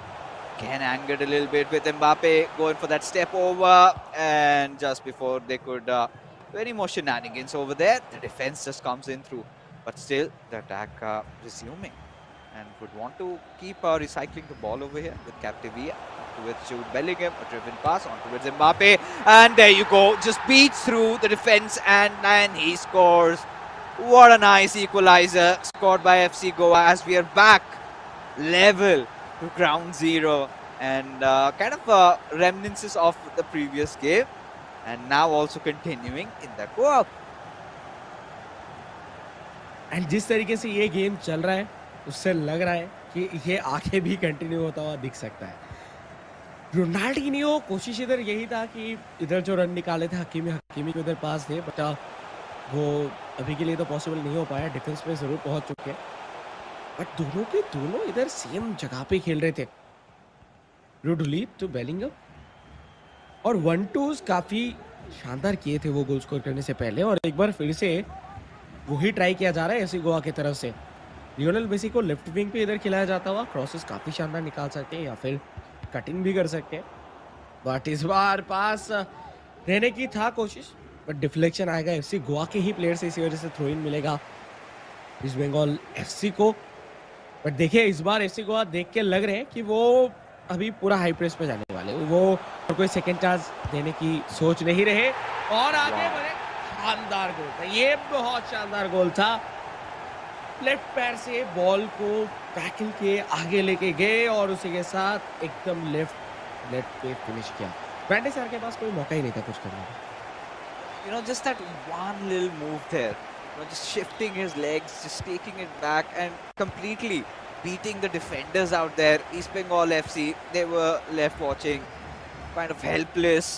Again, angered a little bit with Mbappe going for that step over, and just before they could do any more shenanigans over there, the defense just comes in through. But still, the attack resuming, and would want to keep recycling the ball over here with Captivia towards Jude Bellingham, a driven pass on towards Mbappe, and there you go, just beats through the defense, and he scores. What a nice equalizer scored by FC Goa as we are back level to ground zero, and kind of reminiscences of the previous game, and now also continuing in the co-op.
And जिस तरीके से ये game चल रहा है उससे लग रहा है कि ये आगे भी कंटिन्यू होता हुआ दिख सकता है। रोनाल्डिनियो कोशिश इधर यही था कि इधर जो रन निकाले थे हकीमी को इधर पास थे, बट वो अभी के लिए तो पॉसिबल नहीं हो पाया। डिफेंस में जरूर पहुंच चुके हैं, बट दोनों के दोनों इधर सेम जगह पे खेल रहे थे। रुडलीप टू बेलिंगम और 1-2s काफी शानदार किए थे वो गोल स्कोर करने से पहले, और एक बार फिर से वही ट्राई किया जा रहा है एफसी गोवा की तरफ से। लियोनेल मेसी को लेफ्ट विंग पे इधर खिलाया जाता हुआ, क्रॉसेस काफी शानदार निकाल सकते हैं या फिर कटिंग भी कर सकते हैं, बट इस बार पास देने की था कोशिश, बट डिफ्लेक्शन आएगा एफसी गोवा के ही प्लेयर से, इसी वजह से थ्रो इन मिलेगा ईस्ट बंगाल एफसी को। बट देखिए इस बार एफसी गोवा देख के लग रहे हैं कि वो अभी पूरा हाई प्रेस पे जाने वाले, वो और कोई सेकंड चांस देने की सोच नहीं रहे और आगे बढ़े। शानदार गोल था, ये बहुत शानदार गोल था। लेफ्ट पैर से बॉल को टैकल के आगे लेके गए और उसी के साथ एकदम लेफ्ट नेट पे फिनिश किया। ब्रैंडे सर के पास कोई मौका ही नहीं था कुछ करने का।
You know, just that one little move there, you know, just shifting his legs, just taking it back and completely beating the defenders out there. East Bengal FC, they were left watching, kind of helpless,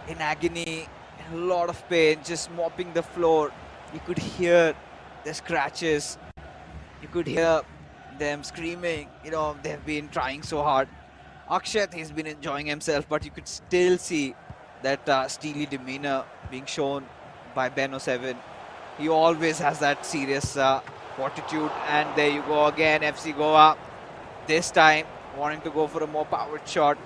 in agony, in a lot of pain, just mopping the floor. You could hear the scratches. You could hear them screaming. You know, they've been trying so hard. Akshat, he's been enjoying himself, but you could still see that steely demeanor being shown by Ben 07. He always has that serious fortitude. And there you go again, FC Goa. This time, wanting to go for a more powered shot,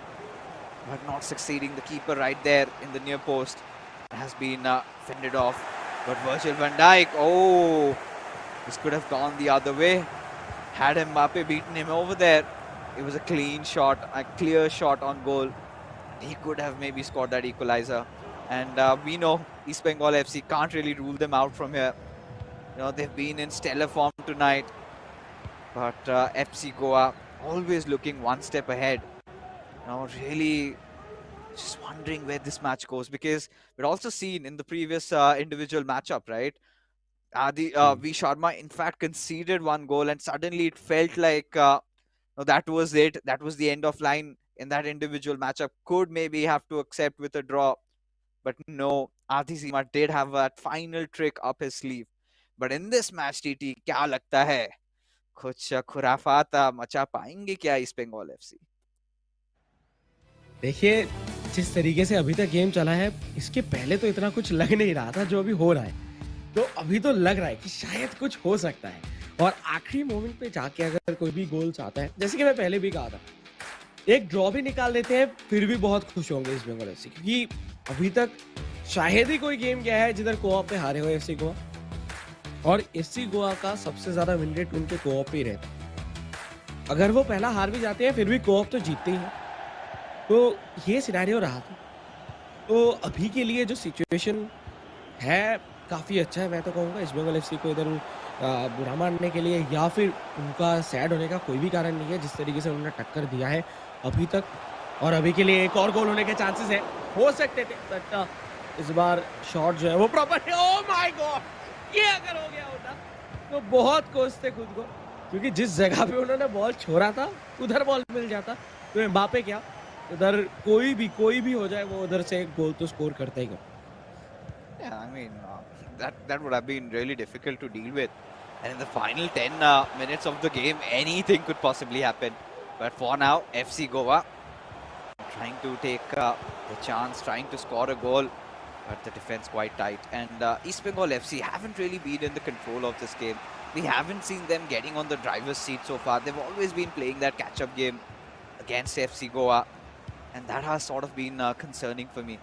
but not succeeding. The keeper right there in the near post has been fended off. But Virgil van Dijk, oh, this could have gone the other way. Had Mbappe beaten him over there, it was a clean shot, a clear shot on goal. He could have maybe scored that equalizer. And we know East Bengal FC can't really rule them out from here. You know, they've been in stellar form tonight. But FC Goa always looking one step ahead. You know, really just wondering where this match goes, because we'd also seen in the previous individual matchup, right? V. Sharma, in fact, conceded one goal, and suddenly it felt like no, that was it. That was the end of line in that individual matchup. Could maybe have to accept with a draw. But no, Adi Seema did have that final trick up his sleeve. But in this match, TT, क्या लगता है? कुछ खुराफात मचा पाएंगे क्या इस Bengal FC?
देखिए जिस तरीके से अभी तक गेम चला है, इसके पहले तो इतना कुछ लग नहीं रहा था जो अभी हो रहा है। तो अभी तो लग रहा है कि शायद कुछ हो सकता है और आखिरी मोमेंट पे जाके अगर कोई भी गोल आता है, जैसे कि मैं पहले भी कहा था, एक ड्रॉ भी निकाल देते हैं फिर भी बहुत खुश होंगे इस बंगाल एफसी, क्योंकि अभी तक शायद ही कोई गेम गया है जिधर कोऑप पे हारे हुए एफसी गोवा, और एफसी गोवा का सबसे ज्यादा विन रेट उनके कोऑप पे ही रहता है। अगर वो पहला हार भी जाते हैं फिर भी कोऑप तो जीतते ही हैं। तो ये सिनेरियो रहा था। तो अभी के लिए जो सिचुएशन है काफ़ी अच्छा है, मैं तो कहूँगा इस बंगाल एफसी को इधर बुरा मानने के लिए या फिर उनका सैड होने का कोई भी कारण नहीं है, जिस तरीके से उन्होंने टक्कर दिया है अभी तक। और अभी के लिए एक और गोल होने के चांसेस है, हो सकते थे, बट इस बार शॉट जो है वो प्रॉपर है। ओह माय गॉड, ये अगर हो गया होता तो बहुत कोसते खुद को, क्योंकि जिस जगह पे उन्होंने बॉल छोड़ा था उधर बॉल मिल जाता तो एम्बापे क्या, उधर कोई भी हो जाए वो उधर से एक गोल तो स्कोर करता ही करता।
Yeah, I mean, that would have been really difficult to deal with. And in the final 10 minutes of the game, anything could possibly happen. But for now, FC Goa trying to take the chance, trying to score a goal, but the defense quite tight. And East Bengal FC haven't really been in the control of this game. We haven't seen them getting on the driver's seat so far. They've always been playing that catch-up game against FC Goa, and that has sort of been concerning for me.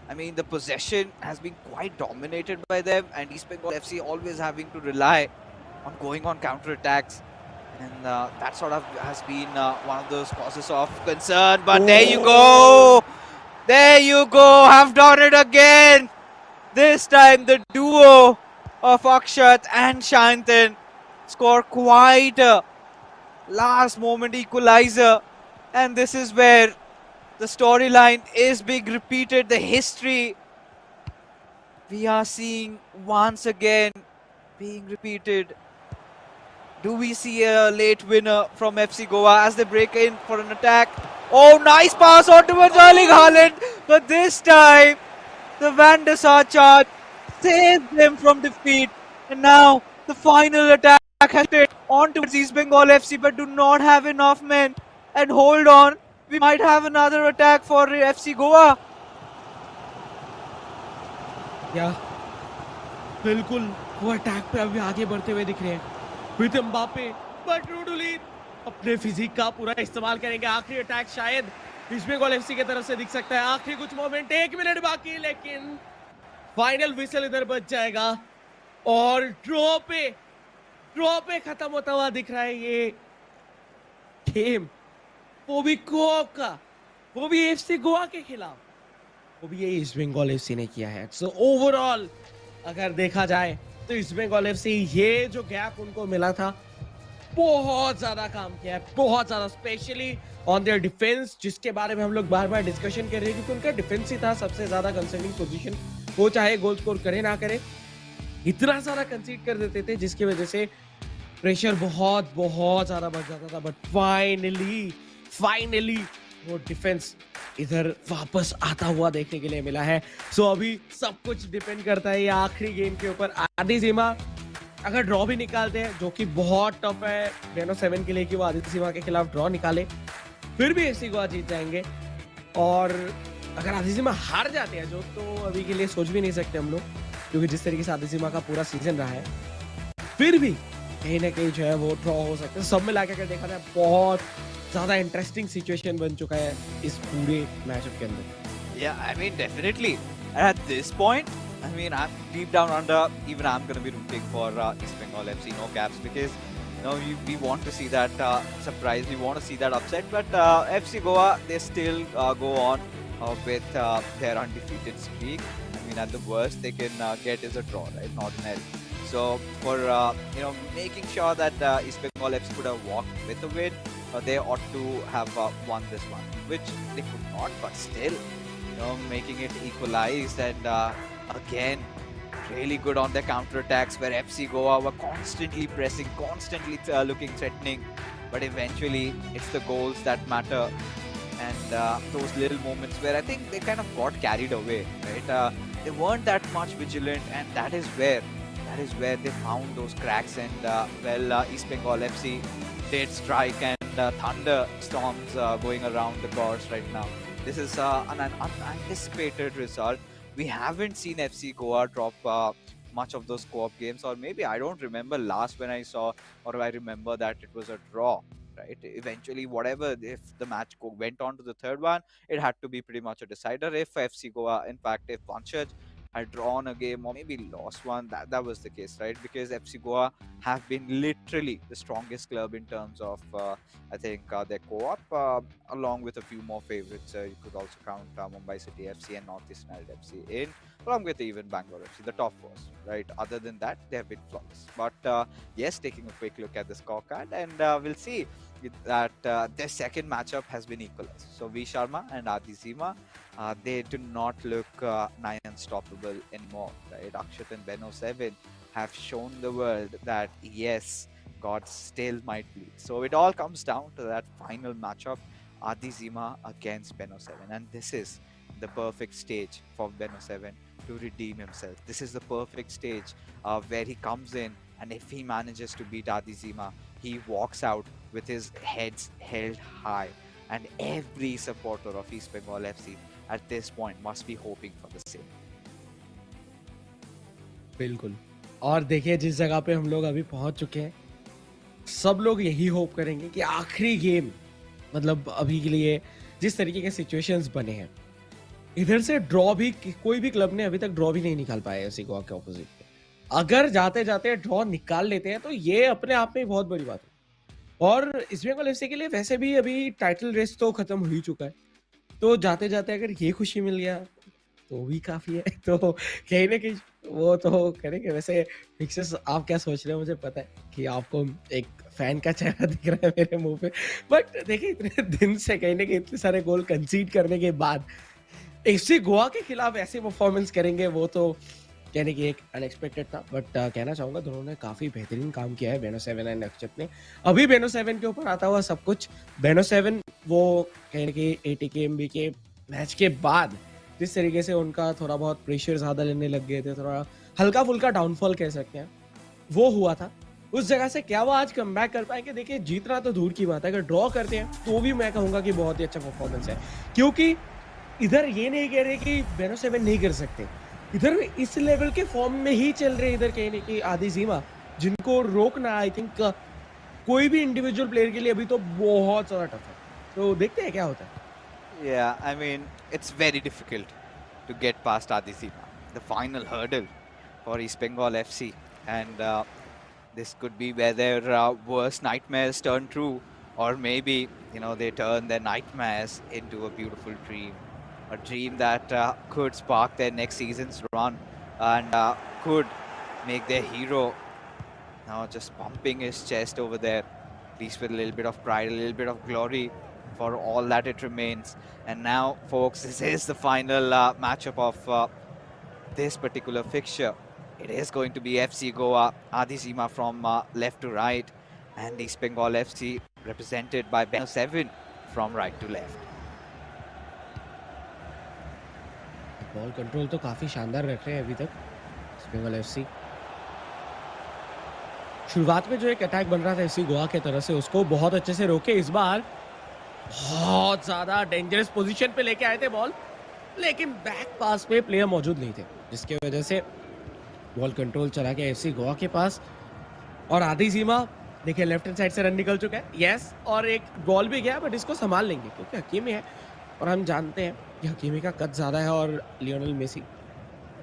I mean, the possession has been quite dominated by them, and East Bengal FC always having to rely on going on counter-attacks. And that sort of has been one of those causes of concern. But there you go! There you go! Have done it again! This time the duo of Akshat and Shantan score quite a last-moment equalizer. And this is where the storyline is being repeated, the history we are seeing once again being repeated. Do we see a late winner from FC Goa as they break in for an attack? Oh, nice pass on towards Erling Haaland, but this time the Van der Sar charge saved them from defeat. And now the final attack has hit on towards East Bengal FC, but do not have enough men. And hold on, we might have another attack for FC Goa.
या बिल्कुल वो attack पे अभी आगे बढ़ते हुए दिख रहे हैं विद एम्बापे, बट रूडुली अपने फिजिक का पूरा इस्तेमाल करेंगे। आखिरी अटैक शायद ईस्ट बंगाल एफसी की तरफ से दिख सकता है। आखिरी कुछ मोमेंट, 1 मिनट बाकी, लेकिन फाइनल विसल इधर बज जाएगा और ड्रॉ पे खत्म होता हुआ दिख रहा है ये गेम, वो भी कोऑप का, वो भी एफसी गोवा के खिलाफ, वो भी ये ईस्ट बंगाल एफसी ने किया है। सो ओवरऑल अगर देखा जाए तो ईस्ट बंगाल एफसी, ये जो गैप उनको मिला था, बहुत ज्यादा काम किया है, बहुत ज्यादा, स्पेशली ऑन देयर डिफेंस, जिसके बारे में हम लोग बार बार डिस्कशन कर रहे हैं, क्योंकि उनका डिफेंस ही था सबसे ज्यादा कंसर्निंग पोजीशन। वो चाहे गोल स्कोर करे ना करे, इतना सारा कंसीड कर देते थे, जिसकी वजह से प्रेशर बहुत बहुत ज्यादा बढ़ जाता था। बट फाइनली वो डिफेंस इधर वापस आता हुआ देखने के लिए मिला है। सो अभी सब कुछ डिपेंड करता है ये आखिरी गेम के ऊपर। आदित्य सीमा अगर ड्रॉ भी निकालते हैं, जो कि बहुत टफ है बेनो 7 के लिए कि वो आदित्य सीमा के खिलाफ ड्रॉ निकाले, फिर भी एफसी गोवा जीत जाएंगे। और अगर आदित्य सीमा हार जाते हैं, जो तो अभी के लिए सोच भी नहीं सकते हम लोग, क्योंकि जिस तरीके से आदित्य सीमा का पूरा सीजन रहा है, फिर भी कहीं ना कहीं जो है वो ड्रॉ हो सकता है। सब मिला के अगर देखा जाए, बहुत ज्यादा इंटरेस्टिंग सिचुएशन बन चुका है इस पूरे मैचअप के अंदर।
Yeah, I mean, definitely. At this point, I mean, I'm deep down under, even I'm going to be rooting for East Bengal FC, no caps, because we want to see that surprise, we want to see that upset. But FC Goa, they still go on with their undefeated streak. I mean, at the worst, they can get is a draw, right? Not an L. So for making sure that East Bengal FC could have walked with a win, they ought to have won this one, which they could not. But still, making it equalized, and again, really good on their counter-attacks, where FC Goa were constantly pressing, constantly looking threatening, but eventually it's the goals that matter, and those little moments where I think they kind of got carried away, right? They weren't that much vigilant, and that is where they found those cracks, and East Bengal FC did strike, and thunderstorms going around the course right now. This is an unanticipated result. We haven't seen FC Goa drop much of those co-op games, or maybe I don't remember last when I saw, or I remember that it was a draw, right? Eventually, whatever, if the match went on to the third one, it had to be pretty much a decider. If FC Goa, in fact, if Vanchaj had drawn a game or maybe lost one, that was the case, right? Because FC Goa have been literally the strongest club in terms of I think their co-op, along with a few more favorites. You could also count Mumbai City FC and Northeast United FC in, along with even Bangalore FC, the top fours, right? Other than that, they have been flawless. But yes, taking a quick look at the scorecard, and we'll see that their second matchup has been equalized. So V Sharma and Adi Zima, they do not look nigh unstoppable anymore, right? Akshat and Beno 7 have shown the world that yes, God still might bleed. So it all comes down to that final matchup, Adi Zima against Beno 7, and this is the perfect stage for Beno 7 to redeem himself. This is the perfect stage where he comes in, and if he manages to beat Adi Zima, he walks out with his heads held high, and every supporter of East Bengal FC at this point must be hoping for the same.
बिल्कुल। और देखिए, जिस जगह पे हम लोग अभी पहुंच चुके हैं, सब लोग यही होप करेंगे कि आखिरी गेम, मतलब अभी के लिए जिस तरीके के सिचुएशंस बने हैं, इधर से ड्रॉ भी कोई भी क्लब ने अभी तक ड्रॉ भी नहीं निकाल पाया एफसी गोवा के ऑपोजिट पे। अगर जाते जाते ड्रॉ निकाल लेते हैं, तो ये अपने आप में बहुत बड़ी बात है। और ईस्ट बंगाल एफसी के लिए वैसे भी अभी टाइटल रेस तो खत्म हो ही चुका है, तो जाते जाते अगर ये खुशी मिल गया तो भी काफी है। तो कहीं ना कहीं वो तो करेंगे। वैसे फिक्सेस आप क्या सोच रहे हो, मुझे पता है कि आपको एक फैन का चेहरा दिख रहा है मेरे मुंह पे, बट देखिए, इतने दिन से कहीं ना कहीं इतने सारे गोल कंसीड करने के बाद एफसी गोवा के खिलाफ ऐसे परफॉर्मेंस करेंगे, वो तो कहने की एक अनएक्सपेक्टेड था। बट कहना चाहूंगा, दोनों ने काफी बेहतरीन काम किया है, बेनो 7 एंड अक्षत ने। अभी बेनो 7 के ऊपर आता हुआ सब कुछ। बेनो 7 वो कहने की एटीके एमबी के मैच के बाद जिस तरीके से उनका थोड़ा बहुत प्रेशर ज्यादा लेने लग गए थे, थोड़ा हल्का फुल्का डाउनफॉल कह सकते हैं, वो हुआ था। उस जगह से क्या वो आज कम बैक कर पाएंगे? देखिए, जीतना तो दूर की बात है, अगर ड्रॉ करते हैं तो भी मैं कहूंगा कि बहुत ही अच्छा परफॉर्मेंस है, क्योंकि इधर ये नहीं कह रहे कि बेनो 7 नहीं कर सकते, इधर इस लेवल के फॉर्म में ही चल रहे इधर कहीं नहीं कि आदि जीमा, जिनको रोकना आई थिंक कोई भी इंडिविजुअल प्लेयर के लिए अभी तो बहुत ज्यादा टफ है। तो देखते हैं क्या होता है।
Yeah, I mean, it's very difficult to get past Adi Zima. the final hurdle for East Bengal FC, and this could be where their worst nightmares turn true, or maybe they turn their nightmares into a beautiful dream, a dream that could spark their next season's run and could make their hero now just pumping his chest over there, pleased with a little bit of pride, a little bit of glory for all that it remains. And now, folks, this is the final matchup of this particular fixture. It is going to be FC Goa, Adizima from left to right, and East Bengal FC represented by Benno 7 from right to left.
Ball control तो काफी शानदार रख रहे हैं अभी तक east Bengal FC. शुरुआत में जो एक अटैक बन रहा था एफसी गोवा के तरफ से, उसको बहुत अच्छे से रोके। इस बार बहुत ज्यादा डेंजरस पोजीशन पे लेके आए थे बॉल, लेकिन बैक पास पे प्लेयर मौजूद नहीं थे, जिसकी वजह से बॉल कंट्रोल चला गया एफसी गोवा के पास। और आधी सीमा देखिए लेफ्ट हैंड साइड से रन निकल चुका है, यस, और एक बॉल भी गया, बट इसको संभाल लेंगे क्योंकि हकीमी है और हम जानते हैं कि हकीमी का कद ज़्यादा है और लियोनेल मेसी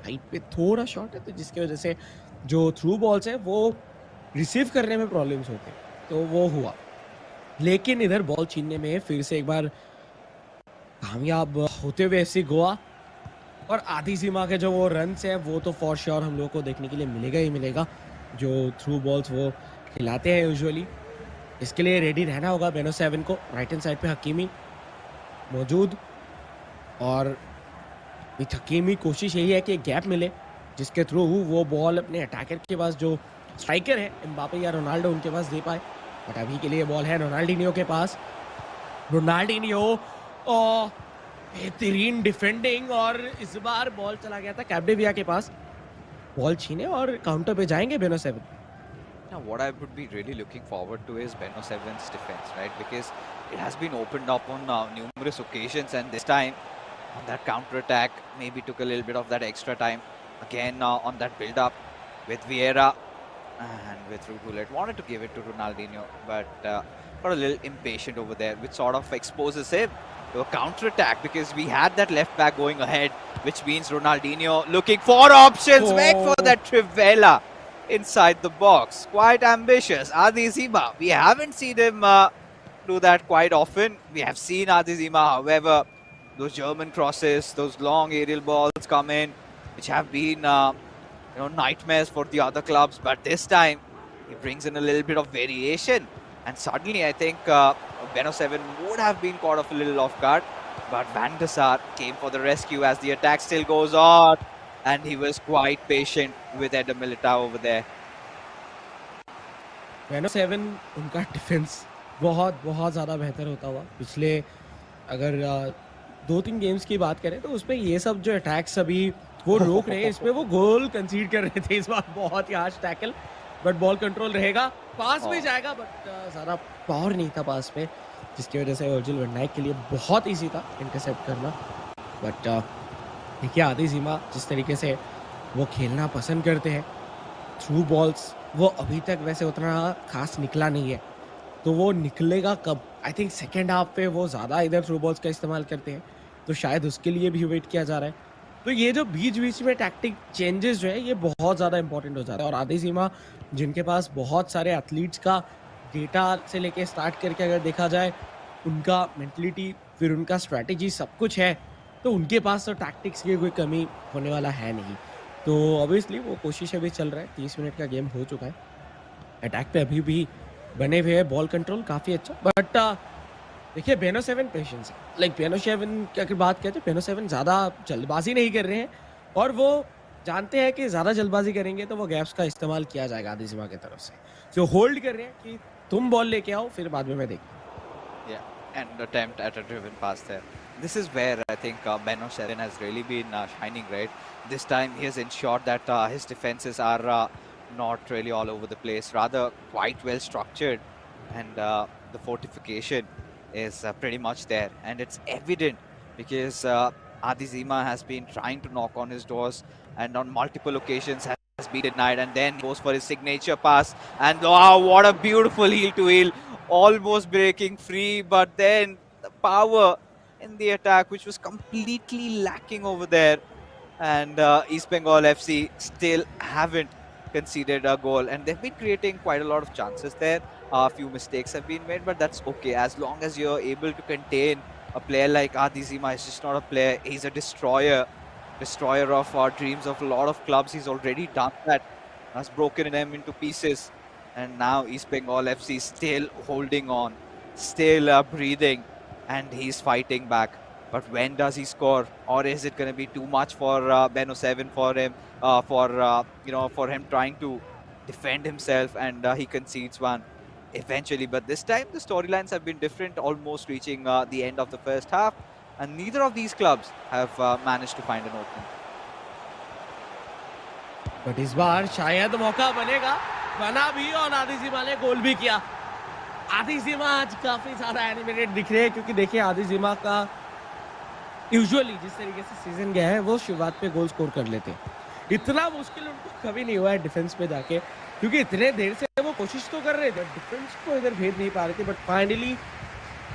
हाइट पे थोड़ा शॉर्ट है, तो जिसकी वजह से जो थ्रू बॉल्स है वो रिसीव करने में प्रॉब्लम्स होते हैं, तो वो हुआ। लेकिन इधर बॉल छीनने में फिर से एक बार कामयाब होते हुए एफसी गोवा, और आधी सीमा के जो वो रन्स हैं वो तो फॉर श्योर हम लोग को देखने के लिए मिलेगा ही मिलेगा। जो थ्रू बॉल्स वो खिलाते हैं यूजुअली, इसके लिए रेडी रहना होगा बेनो 7 को। राइट हैंड साइड पे हकीमी मौजूद, और विथ हकीमी कोशिश यही है कि गैप मिले जिसके थ्रू वो बॉल अपने अटैकर के पास, जो स्ट्राइकर है एम्बापे या रोनाल्डो, उनके पास दे पाए। बट अभी के लिए बॉल है रोनाल्डिनियो के पास। रोनाल्डिनियो बेहतरीन डिफेंडिंग, और इस बार बॉल चला गया था कैप्डेविया के पास। बॉल छीने और काउंटर पे जाएंगे बेनो 7।
Now, what I would be really looking forward to is Benno 7's defense, right? Because it has been opened up on numerous occasions, and this time on that counter attack, maybe took a little bit of that extra time. Again, on that build up with Vieira and with Rugullet, wanted to give it to Ronaldinho, but got a little impatient over there, which sort of exposes him to a counter attack, because we had that left back going ahead, which means Ronaldinho looking for options, wait for that Trivela inside the box. Quite ambitious. Adizima, we haven't seen him do that quite often. We have seen Adizima, however, those German crosses, those long aerial balls come in, which have been nightmares for the other clubs. But this time, he brings in a little bit of variation, and suddenly I think Benno 7 would have been caught off a little off guard. But Van der Sar came for the rescue as the attack still goes on, and he was quite patient with Eder Militao over there.
बेनो 7 उनका defence बहुत बहुत ज़्यादा बेहतर होता हुआ पिछले, अगर 2-3 गेम्स की बात करें तो उसमें ये सब जो अटैक्स अभी वो रोक रहे हैं, इसमें वो गोल कंसीड कर रहे थे इस बार। बहुत ही harsh tackle, but ball control रहेगा, पास भी जाएगा, बट ज़्यादा पावर नहीं था पास पे, जिसकी वजह से वर्जिल वैन डाइक के लिए बहुत ईजी था इंटरसेप्ट करना। बट देखिए आधी सीमा जिस तरीके से वो खेलना पसंद करते हैं, थ्रू बॉल्स वो अभी तक वैसे उतना खास निकला नहीं है, तो वो निकलेगा कब? आई थिंक सेकेंड हाफ पे वो ज़्यादा इधर थ्रू बॉल्स का इस्तेमाल करते हैं, तो शायद उसके लिए भी वेट किया जा रहा है। तो ये जो बीच बीच में टैक्टिक चेंजेस जो है ये बहुत ज़्यादा इंपॉर्टेंट हो जाता है। और आधी सीमा जिनके पास बहुत सारे एथलीट्स का डेटा से लेके स्टार्ट करके अगर देखा जाए, उनका मेंटलिटी फिर उनका स्ट्रैटेजी सब कुछ है, तो उनके पास तो टैक्टिक्स की कोई कमी होने वाला है नहीं। तो ऑब्वियसली वो कोशिश अभी चल रहा है, 30 मिनट का गेम हो चुका है, अटैक पे अभी भी बने हुए हैं, बॉल कंट्रोल काफ़ी अच्छा। बट देखिए बेनो 7 पेशेंस है, लाइक बेनो 7 की अगर बात करें तो बेनो 7 ज़्यादा जल्दबाजी नहीं कर रहे हैं, और वो जानते हैं कि ज़्यादा जल्दबाजी करेंगे तो वो गैप्स का इस्तेमाल किया जाएगा आधी सीमा की तरफ से, जो होल्ड कर रहे हैं कि तुम बॉल लेके आओ, फिर बाद में मैं देखूँ।
And attempt at a driven pass there. This is where I think Benno 7 has really been shining, right? This time he has ensured that his defenses are not really all over the place, rather quite well structured, and the fortification is pretty much there, and it's evident because Adizima has been trying to knock on his doors, and on multiple occasions has been denied, and then goes for his signature pass, and wow, what a beautiful heel to heel, almost breaking free, but then the power in the attack, which was completely lacking over there. and East Bengal FC still haven't conceded a goal, and they've been creating quite a lot of chances there. A few mistakes have been made, but that's okay as long as you're able to contain a player like Adi Zima. Is just not a player; he's a destroyer of dreams of a lot of clubs. He's already done that, has broken them into pieces, and now East Bengal FC still holding on, still breathing, and he's fighting back. But when does he score, or is it going to be too much for Ben 07 for him? For him trying to defend himself, and he concedes one eventually. But this time the storylines have been different, almost reaching the end of the first half, and neither of these clubs have managed to find an opening.
But इस बार शायद मौका बनेगा, बना भी और आदि जिमा ने गोल भी किया। आदि जिमा आज काफी ज्यादा एनिमेटेड दिख रहे हैं क्योंकि देखिए आदि जिमा का यूजुअली जिस तरीके से सीजन गया है वो शुरुआत पे गोल स्कोर कर लेते हैं। इतना मुश्किल उनको कभी नहीं हुआ है डिफेंस पे जाके, क्योंकि इतने देर से वो कोशिश तो कर रहे थे, डिफेंस को इधर भेज नहीं पा रहे थे, बट फाइनली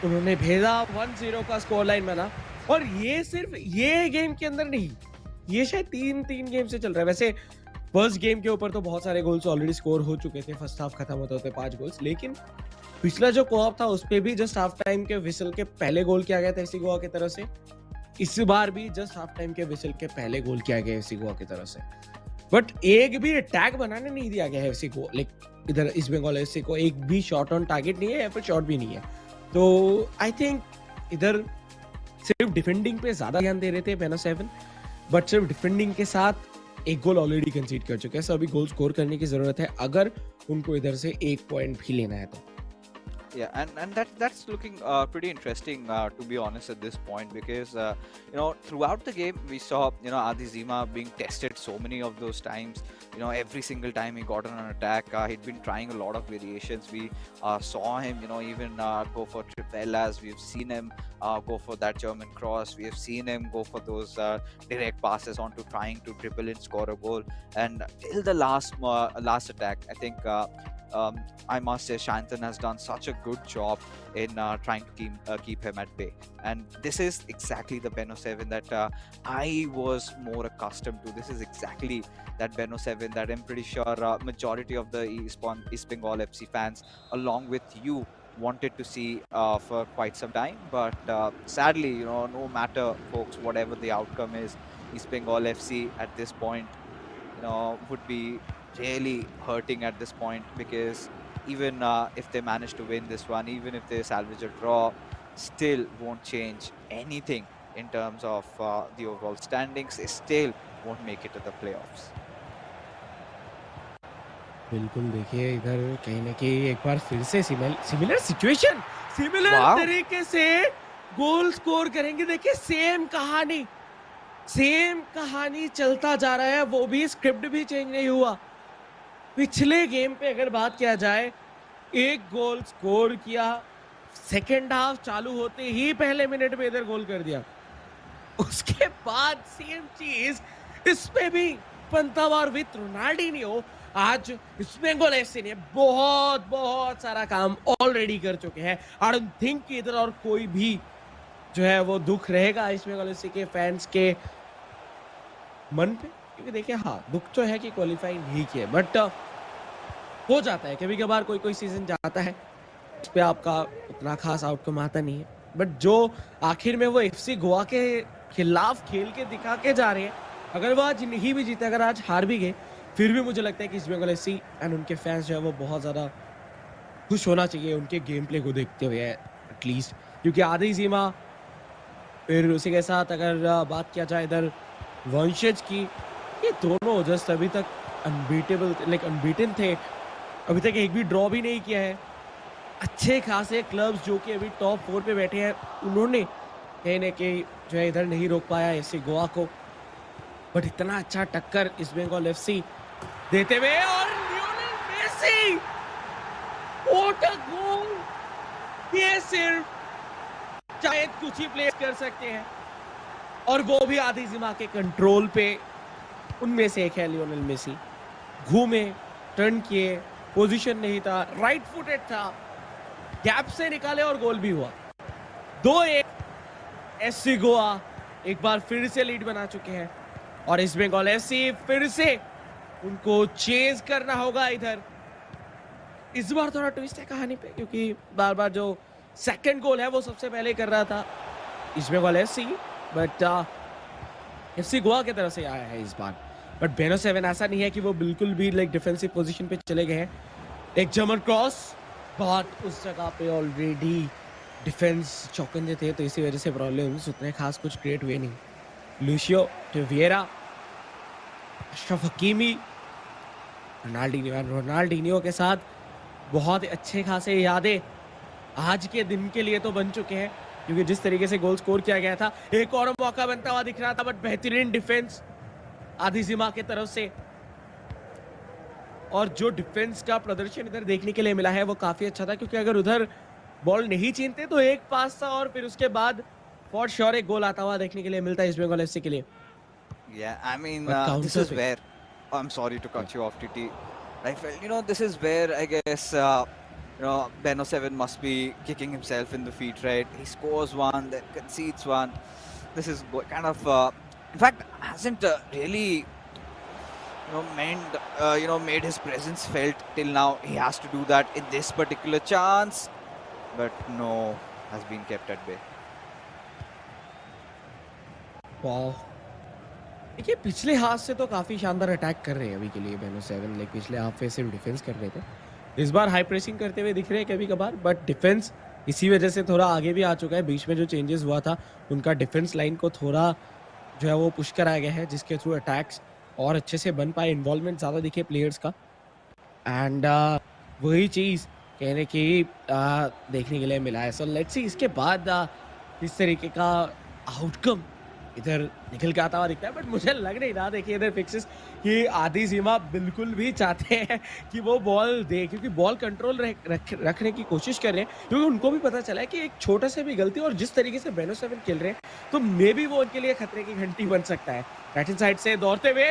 उन्होंने भेजा। 1-0 का स्कोर लाइन बना, और ये सिर्फ ये गेम के अंदर नहीं, ये शायद तीन गेम से चल रहा है। वैसे फर्स्ट गेम के ऊपर तो बहुत सारे गोल्स ऑलरेडी स्कोर हो चुके थे, फर्स्ट हाफ खत्म होते होते 5 गोल्स, लेकिन पिछला जो कोऑप था उस पे भी जस्ट हाफ टाइम के विसल के पहले गोल किया गया था एफसी गोवा की तरफ से। इस बार भी जस्ट हाफ टाइम के विसल के पहले गोल किया गया एफसी गोवा की तरफ से, बट एक भी अटैक बनाने नहीं दिया गया है एफसी को। लाइक इधर ईस्ट बंगाल एफसी को एक भी शॉट ऑन टारगेट नहीं है या फिर शॉट भी नहीं है। तो आई थिंक इधर सिर्फ डिफेंडिंग पे ज्यादा ध्यान दे रहे थे बेनो 7, बट सिर्फ डिफेंडिंग के साथ एक गोल ऑलरेडी कंसीड कर चुके हैं। सो अभी गोल स्कोर करने की जरूरत है अगर उनको इधर से 1 पॉइंट भी लेना है तो।
Yeah, and that's looking pretty interesting, to be honest, at this point, because throughout the game we saw Adi Zima being tested so many of those times. Every single time he got on an attack, he'd been trying a lot of variations. We saw him even go for tripelas. We've seen him go for that German cross. We have seen him go for those direct passes onto trying to dribble and score a goal. And till the last attack, I think I must say Shantan has done such a good job in trying to keep him at bay. And this is exactly the Ben 07 that I was more accustomed to. This is exactly that Ben 07 that I'm pretty sure majority of the East Bengal FC fans, along with you, wanted to see for quite some time. But sadly, no matter, folks, whatever the outcome is, East Bengal FC at this point, would be really hurting at this point, because even if they manage to win this one, even if they salvage a draw, still won't change anything in terms of the overall standings. They still won't make it to the playoffs.
बिल्कुल, देखिए इधर कहीं ना कहीं एक बार फिर से similar situation, similar तरीके से गोल स्कोर करेंगे। देखिए सेम कहानी चलता जा रहा है, वो भी स्क्रिप्ट भी चेंज नहीं हुआ। पिछले गेम पे अगर बात किया जाए, 1 गोल स्कोर किया, सेकेंड हाफ चालू होते ही पहले मिनट में इधर गोल कर दिया। उसके बाद सेम चीज इसमें भी पंतावार विद रोनाल्डिनियो। आज ईस्ट बंगाल एफसी ने बहुत सारा काम ऑलरेडी कर चुके हैं। आई डोंट थिंक कि इधर और कोई भी जो है वो दुख रहेगा ईस्ट बंगाल एफसी के फैंस के मन पे, क्योंकि देखिए हाँ दुख तो है कि क्वालिफाई नहीं किए, बट हो जाता है कभी कभार, कोई सीजन जाता है उस पे आपका उतना खास आउटकम आता नहीं है, बट जो आखिर में वो एफसी गोवा के खिलाफ खेल के दिखा के जा रहे हैं, अगर वो आज नहीं भी जीते, अगर आज हार भी गए, फिर भी मुझे लगता है कि ईस्ट बंगाल एफसी एंड उनके फैंस जो है वो बहुत ज़्यादा खुश होना चाहिए उनके गेम प्ले को देखते हुए एटलीस्ट, क्योंकि आदि जीमा, फिर उसी के साथ अगर बात किया जाए इधर वंशज की, ये दोनों जस्ट अभी तक अनबीटन थे, अभी तक एक भी ड्रॉ भी नहीं किया है। अच्छे खासे क्लब्स जो कि अभी टॉप 4 पे बैठे हैं, उन्होंने कहीं ना कहीं जो है इधर नहीं रोक पाया एफसी गोवा को, बट इतना अच्छा टक्कर ईस्ट बंगाल एफसी देते हुए, और लियोनेल मेसी, व्हाट अ गोल! ये सिर्फ शायद कुछ ही प्लेयर कर सकते हैं, और वो भी आदि जिमा के कंट्रोल पे। उनमें से एक है लियोनेल मेसी। घूमे, टर्न किए, पोजीशन नहीं था, राइट फुटेड था, गैप से निकाले और गोल भी हुआ। 2-1 एफसी गोवा एक बार फिर से लीड बना चुके हैं। और ईस्ट बंगाल एफसी फिर से उनको चेज करना होगा इधर। इस बार थोड़ा ट्विस्ट है कहानी पे, क्योंकि बार बार जो सेकंड गोल है वो सबसे पहले कर रहा था East Bengal FC, but FC Goa की तरफ से आया है इस बार। बट बेनो 7 ऐसा नहीं है कि वो बिल्कुल भी लाइक डिफेंसिव पोजीशन पे चले गए हैं। एक जर्मन क्रॉस, बट उस जगह पे ऑलरेडी डिफेंस चौकंदे थे, तो इसी वजह से प्रॉब्लम्स उतने खास कुछ क्रिएट हुए नहीं। लूशियो टिविएरा, अशरफ हकीमी, रोनाल्डिनियो के साथ बहुत अच्छे खासे यादें आज के दिन के लिए तो बन चुके हैं, क्योंकि जिस तरीके से गोल स्कोर किया गया था, एक और मौका बनता हुआ दिख रहा था, बट बेहतरीन डिफेंस आधी सीमा की तरफ से। और जो डिफेंस का प्रदर्शन इधर देखने के लिए मिला है वो काफी अच्छा था, क्योंकि अगर उधर बॉल नहीं छीनते तो एक पास था और फिर उसके बाद फॉर श्योर एक गोल आता हुआ देखने के लिए मिलता है ईस्ट बंगाल एफसी के लिए।
Yeah, I mean,
but
this
counter
is
पे
where I'm sorry to cut you off, TT. I felt, this is where I guess Beno 7 must be kicking himself in the feet, right? He scores one, then concedes one. This is kind of, in fact, hasn't really, made his presence felt till now. He has to do that in this particular chance, but no, has been kept at bay.
वाह, देखिए पिछले half से तो काफी शानदार attack कर रहे हैं अभी के लिए बेनो 7, लाइक पिछले हाफ में सिर्फ डिफेंस कर रहे थे, इस बार हाई प्रेसिंग करते हुए दिख रहे हैं कभी कभार, बट डिफेंस इसी वजह से थोड़ा आगे भी आ चुका है। बीच में जो चेंजेस हुआ था उनका डिफेंस लाइन को थोड़ा जो है वो पुश कराया गया है, जिसके थ्रू अटैक्स और अच्छे से बन पाए, इन्वॉल्वमेंट ज़्यादा दिखे प्लेयर्स का। एंड वही चीज़ कहने की देखने के लिए मिला है। सो लेट्स सी इसके बाद किस तरीके का आउटकम इधर निकल के आता हुआ दिखता है, बट मुझे लग नहीं रहा, देखिए इधर फिक्सेस कि आधी सीमा बिल्कुल भी चाहते हैं कि वो बॉल दे, क्योंकि बॉल कंट्रोल रखने की कोशिश कर रहे हैं, क्योंकि उनको भी पता चला है कि एक छोटा से भी गलती और जिस तरीके से बेनो 7 खेल रहे हैं तो मे बी वो उनके लिए खतरे की घंटी बन सकता है। राइट हैंड साइड से दौड़ते हुए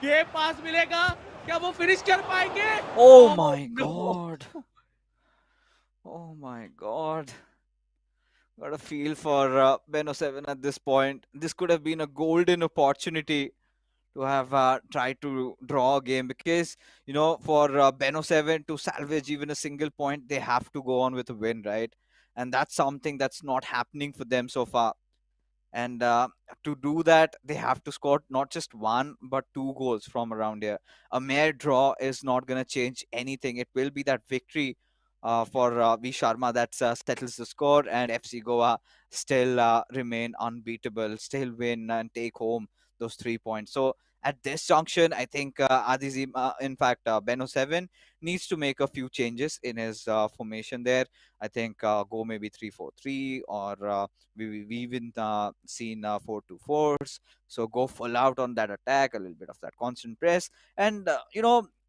ये पास मिलेगा, क्या वो फिनिश कर पाएंगे?
Oh my
no!
God. Oh my God. Got a feel for Beno 7 at this point. This could have been a golden opportunity to have tried to draw a game, because, for Beno 7 to salvage even a single point, they have to go on with a win, right? And that's something that's not happening for them so far. And to do that, they have to score not just one but two goals from around here. A mere draw is not going to change anything. It will be that victory for V Sharma that settles the score, and FC Goa still remain unbeatable, still win and take home those 3 points. So at this junction, I think Adizim, in fact, Beno 7 needs to make a few changes in his formation there. I think go maybe 3-4-3, or we even seen 4-2-4s. So go full out on that attack, a little bit of that constant press. And,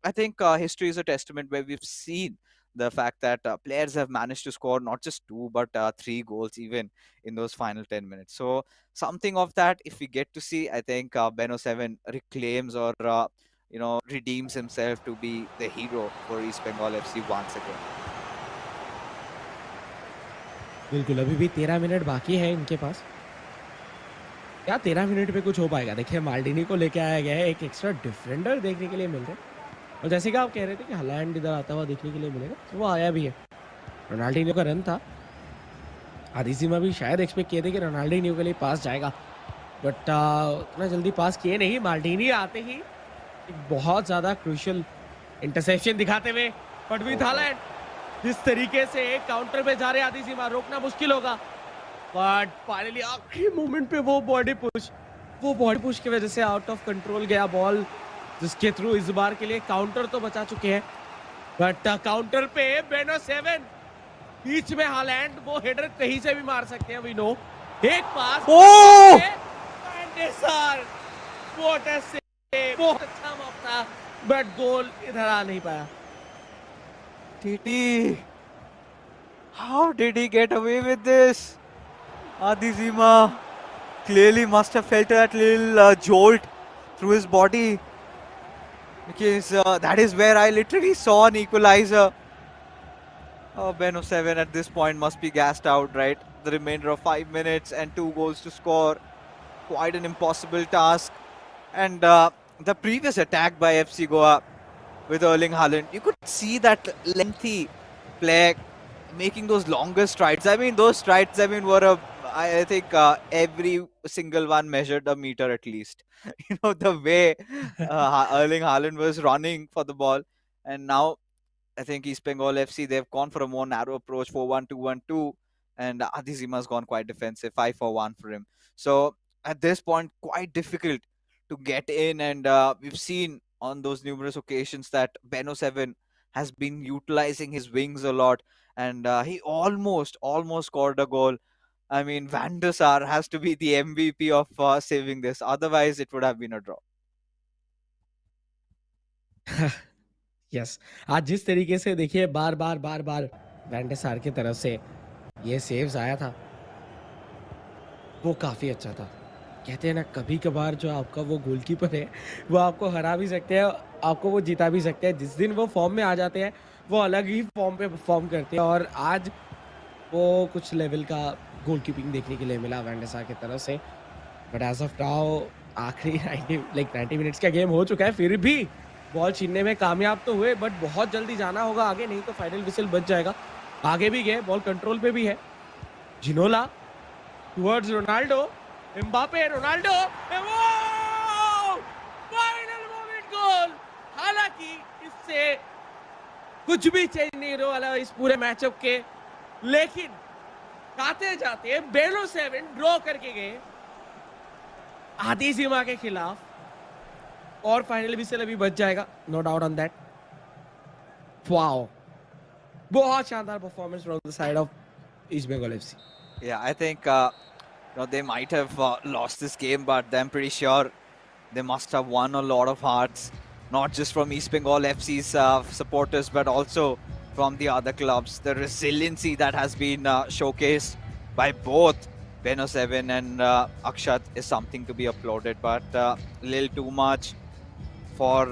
I think history is a testament where we've seen the fact that players have managed to score not just two but three goals even in those final 10 minutes. So something of that, if we get to see, I think Beno 7 reclaims or redeems himself to be the hero for East Bengal FC once again.
बिल्कुल, अभी भी 13 minute बाकी है इनके पास। क्या 13 minute में कुछ हो पाएगा? देखिए माल्डिनी को लेके आया गया है, एक एक्स्ट्रा डिफेंडर देखने के लिए मिल रहा है, और जैसे कि आप कह रहे थे कि हालैंड इधर आता हुआ देखने के लिए मिलेगा, तो वो आया भी है। रोनाल्डिनियो का रन था, आधी सीमा भी शायद एक्सपेक्ट किए थे कि रोनाल्डिनियो के लिए पास जाएगा, बट उतना जल्दी पास किए नहीं। माल्डिनी आते ही एक बहुत ज़्यादा क्रूशियल इंटरसेप्शन दिखाते हुए, बट विद हालैंड जिस तरीके से एक काउंटर पे जा रहे आधी सीमा, रोकना मुश्किल होगा, बट फाइनली आखिरी मोमेंट पे वो बॉडी पुश की वजह से आउट ऑफ कंट्रोल गया बॉल, जिसके थ्रू इस बार के लिए काउंटर तो बचा चुके हैं, बट काउंटर पे बेनो 7 बीच में हालैंड, वो हेडर कहीं से भी मार सकते हैं, वी नो। एक पास, बहुत अच्छा मौका, बट गोल इधर आ नहीं पाया।
TT, how did he get away with this? Adizima clearly must have felt that little jolt through his body, because that is where I literally saw an equalizer. Oh, Beno 7 at this point must be gassed out, right? The remainder of 5 minutes and 2 goals to score. Quite an impossible task. And the previous attack by FC Goa with Erling Haaland, you could see that lengthy play making those longer strides. I mean, those strides, I mean, were I think every single one measured a meter at least. The way Erling Haaland was running for the ball. And now I think East Bengal FC, they've gone for a more narrow approach, 4-1-2-1-2, and Adizima's gone quite defensive, 5-4-1 for him. So at this point, quite difficult to get in, and we've seen on those numerous occasions that Beno 7 has been utilizing his wings a lot, and he almost scored a goal. I mean, Van der Sar has to be the MVP of saving this. Otherwise, it would have been a draw.
Yes, आज जिस तरीके से देखिए बार-बार van सार की तरफ से ये सेव्स आया था, वो काफ़ी अच्छा था। कहते हैं ना कभी-कभार जो आपका वो गोलकीपर है, वो आपको हरा भी सकते हैं, आपको वो जिता भी सकते हैं। जिस दिन वो फॉर्म में आ जाते हैं, वो अलग ही फॉर्म पे परफ़ॉर्म करते हैं और आज वो कुछ लेवल का गोलकीपिंग देखने के लिए मिला वैन der Sar की तरफ से। बट एज़ ऑफ नाउ आखिरी 90 मिनट्स का गेम हो चुका है, फिर भी बॉल छीनने में कामयाब तो हुए बट बहुत जल्दी जाना होगा आगे, नहीं तो फाइनल विसल बज जाएगा। आगे भी गए, बॉल कंट्रोल पे भी है। Ginola towards Ronaldo, Mbappe, Ronaldo, final moment goal. हालांकि इससे कुछ भी चेंज नहीं होने वाला इस पूरे मैचअप के, लेकिन जाते जाते बेनो 7 ड्रॉ करके गए आदिजिमा के खिलाफ और फाइनल विसल अभी बच जाएगा, no doubt on that. Wow, बहुत शानदार performance from the side of East Bengal FC.
Yeah, I think they might have lost this game, but I'm pretty sure they must have won a lot of hearts, not just from East Bengal FC's supporters, but also from the other clubs. The resiliency that has been showcased by both Beno 7 and Akshat is something to be applauded, but a little too much for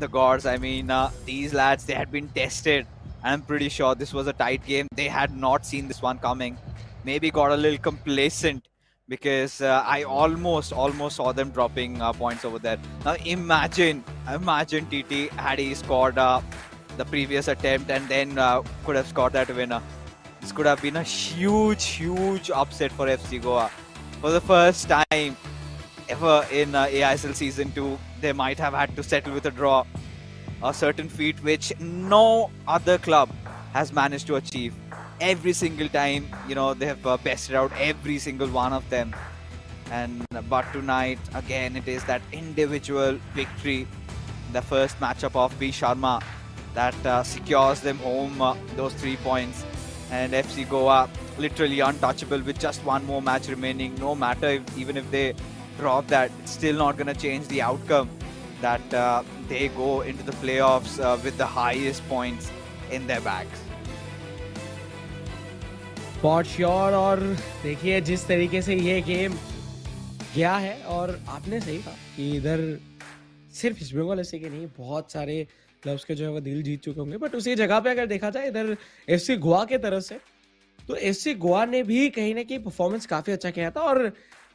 the gods. I mean, these lads, they had been tested. I'm pretty sure this was a tight game. They had not seen this one coming. Maybe got a little complacent because I almost saw them dropping points over there. Now imagine TT had he scored the previous attempt and then could have scored that winner. This could have been a huge upset for FC Goa. For the first time ever in eISL Season 2, they might have had to settle with a draw. A certain feat which no other club has managed to achieve. Every single time, they have bested out every single one of them. But tonight, again, it is that individual victory, the first matchup of V Sharma, that secures them home those 3 points. And FC Goa literally untouchable with just one more match remaining. No matter even if they drop that, it's still not going to change the outcome that they go into the playoffs with the highest points in their bags.
For sure. और देखिए जिस तरीके से ये game गया है, और आपने सही कहा कि इधर सिर्फ ईस्ट बंगाल एफसी के नहीं, बहुत सारे क्लब्स के जो है वो दिल जीत चुके होंगे। बट उसी जगह पे अगर देखा जाए इधर एफसी गोवा के तरफ से, तो एफसी गोवा ने भी कहीं ना कहीं परफॉर्मेंस काफी अच्छा किया था। और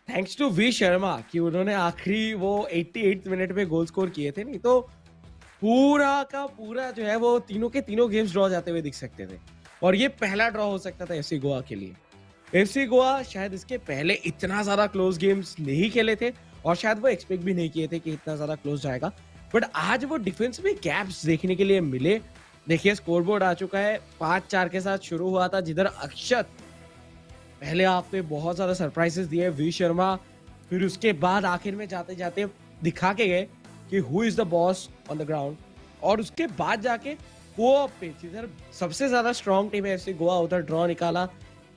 थैंक्स टू वी शर्मा कि उन्होंने आखिरी वो 88 मिनट में गोल स्कोर किए थे, नहीं तो पूरा का पूरा जो है वो तीनों के तीनों गेम्स ड्रॉ जाते हुए दिख सकते थे। और ये पहला ड्रॉ हो सकता था एफसी गोवा के लिए। एफसी गोवा शायद इसके पहले इतना ज्यादा क्लोज गेम्स नहीं खेले थे और शायद वो एक्सपेक्ट भी नहीं किए थे कि इतना ज्यादा क्लोज जाएगा। बट आज वो डिफेंस में गैप्स देखने के लिए मिले। देखिए स्कोरबोर्ड आ चुका है, 5-4 के साथ शुरू हुआ था, जिधर अक्षत पहले हाफ पे बहुत ज्यादा सरप्राइजेस दिए वी शर्मा, फिर उसके बाद आखिर में जाते जाते दिखा के गए कि who is the boss on the ground. और उसके बाद जाके कोऑप पे जिधर सबसे ज्यादा स्ट्रॉन्ग टीम है एफसी गोवा, उधर ड्रॉ निकाला।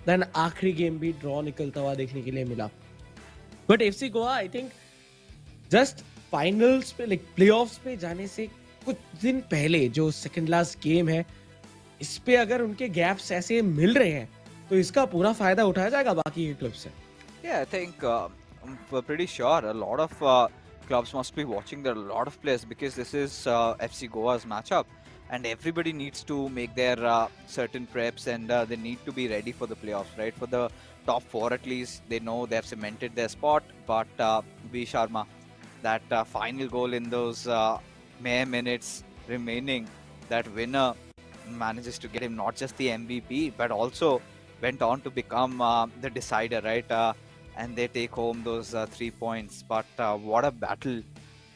देन आखिरी गेम भी ड्रॉ निकलता हुआ देखने के लिए मिला। But FC Goa I think just finals पे, लाइक प्लेऑफ्स पे जाने से कुछ दिन पहले जो सेकंड लास्ट गेम है, इस पे अगर उनके गैप्स ऐसे मिल रहे हैं तो इसका पूरा फायदा उठाया जाएगा बाकी के क्लब से।
Yeah, I think I'm pretty sure a lot of clubs must be watching. There are a lot of players because this is FC Goa's matchup, and everybody needs to make their certain preps, and they need to be ready for the playoffs, right? For the top 4 at least, they know they have cemented their spot. But V Sharma, that final goal in those mere minutes remaining, that winner manages to get him not just the MVP, but also went on to become the decider, right? And they take home those 3 points. But what a battle,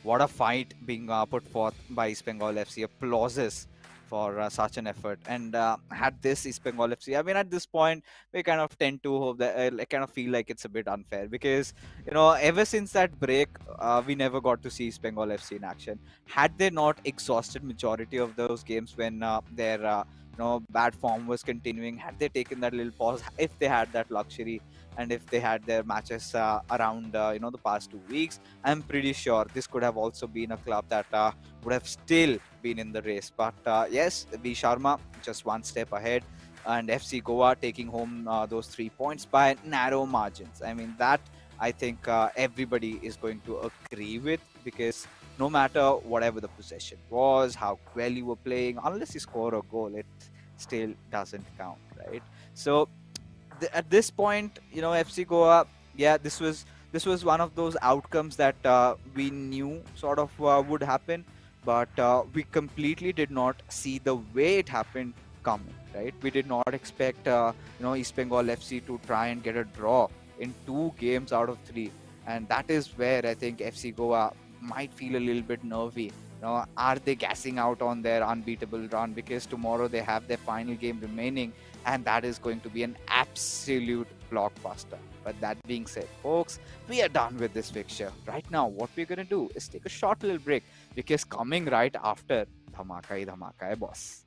what a fight being put forth by East Bengal FC. Applauses for such an effort. And had this East Bengal FC, I mean, at this point, we kind of tend to hope that, kind of feel like it's a bit unfair because, ever since that break, we never got to see East Bengal FC in action. Had they not exhausted majority of those games when their bad form was continuing, had they taken that little pause, if they had that luxury, and if they had their matches around the past 2 weeks, I'm pretty sure this could have also been a club that would have still been in the race. But yes, B Sharma just one step ahead, and FC Goa taking home those 3 points by narrow margins. I mean, that I think everybody is going to agree with, because no matter whatever the possession was, how well you were playing, unless you score a goal, it still doesn't count, right? So at this point, FC Goa, yeah, this was one of those outcomes that we knew sort of would happen, but we completely did not see the way it happened coming, right? We did not expect East Bengal FC to try and get a draw in 2 games out of 3, and that is where I think FC Goa might feel a little bit nervy. Are they gassing out on their unbeatable run, because tomorrow they have their final game remaining, and that is going to be an absolute blockbuster. But that being said, folks, we are done with this fixture. Right now, what we're going to do is take a short little break, because coming right after, Dhamaka hi boss.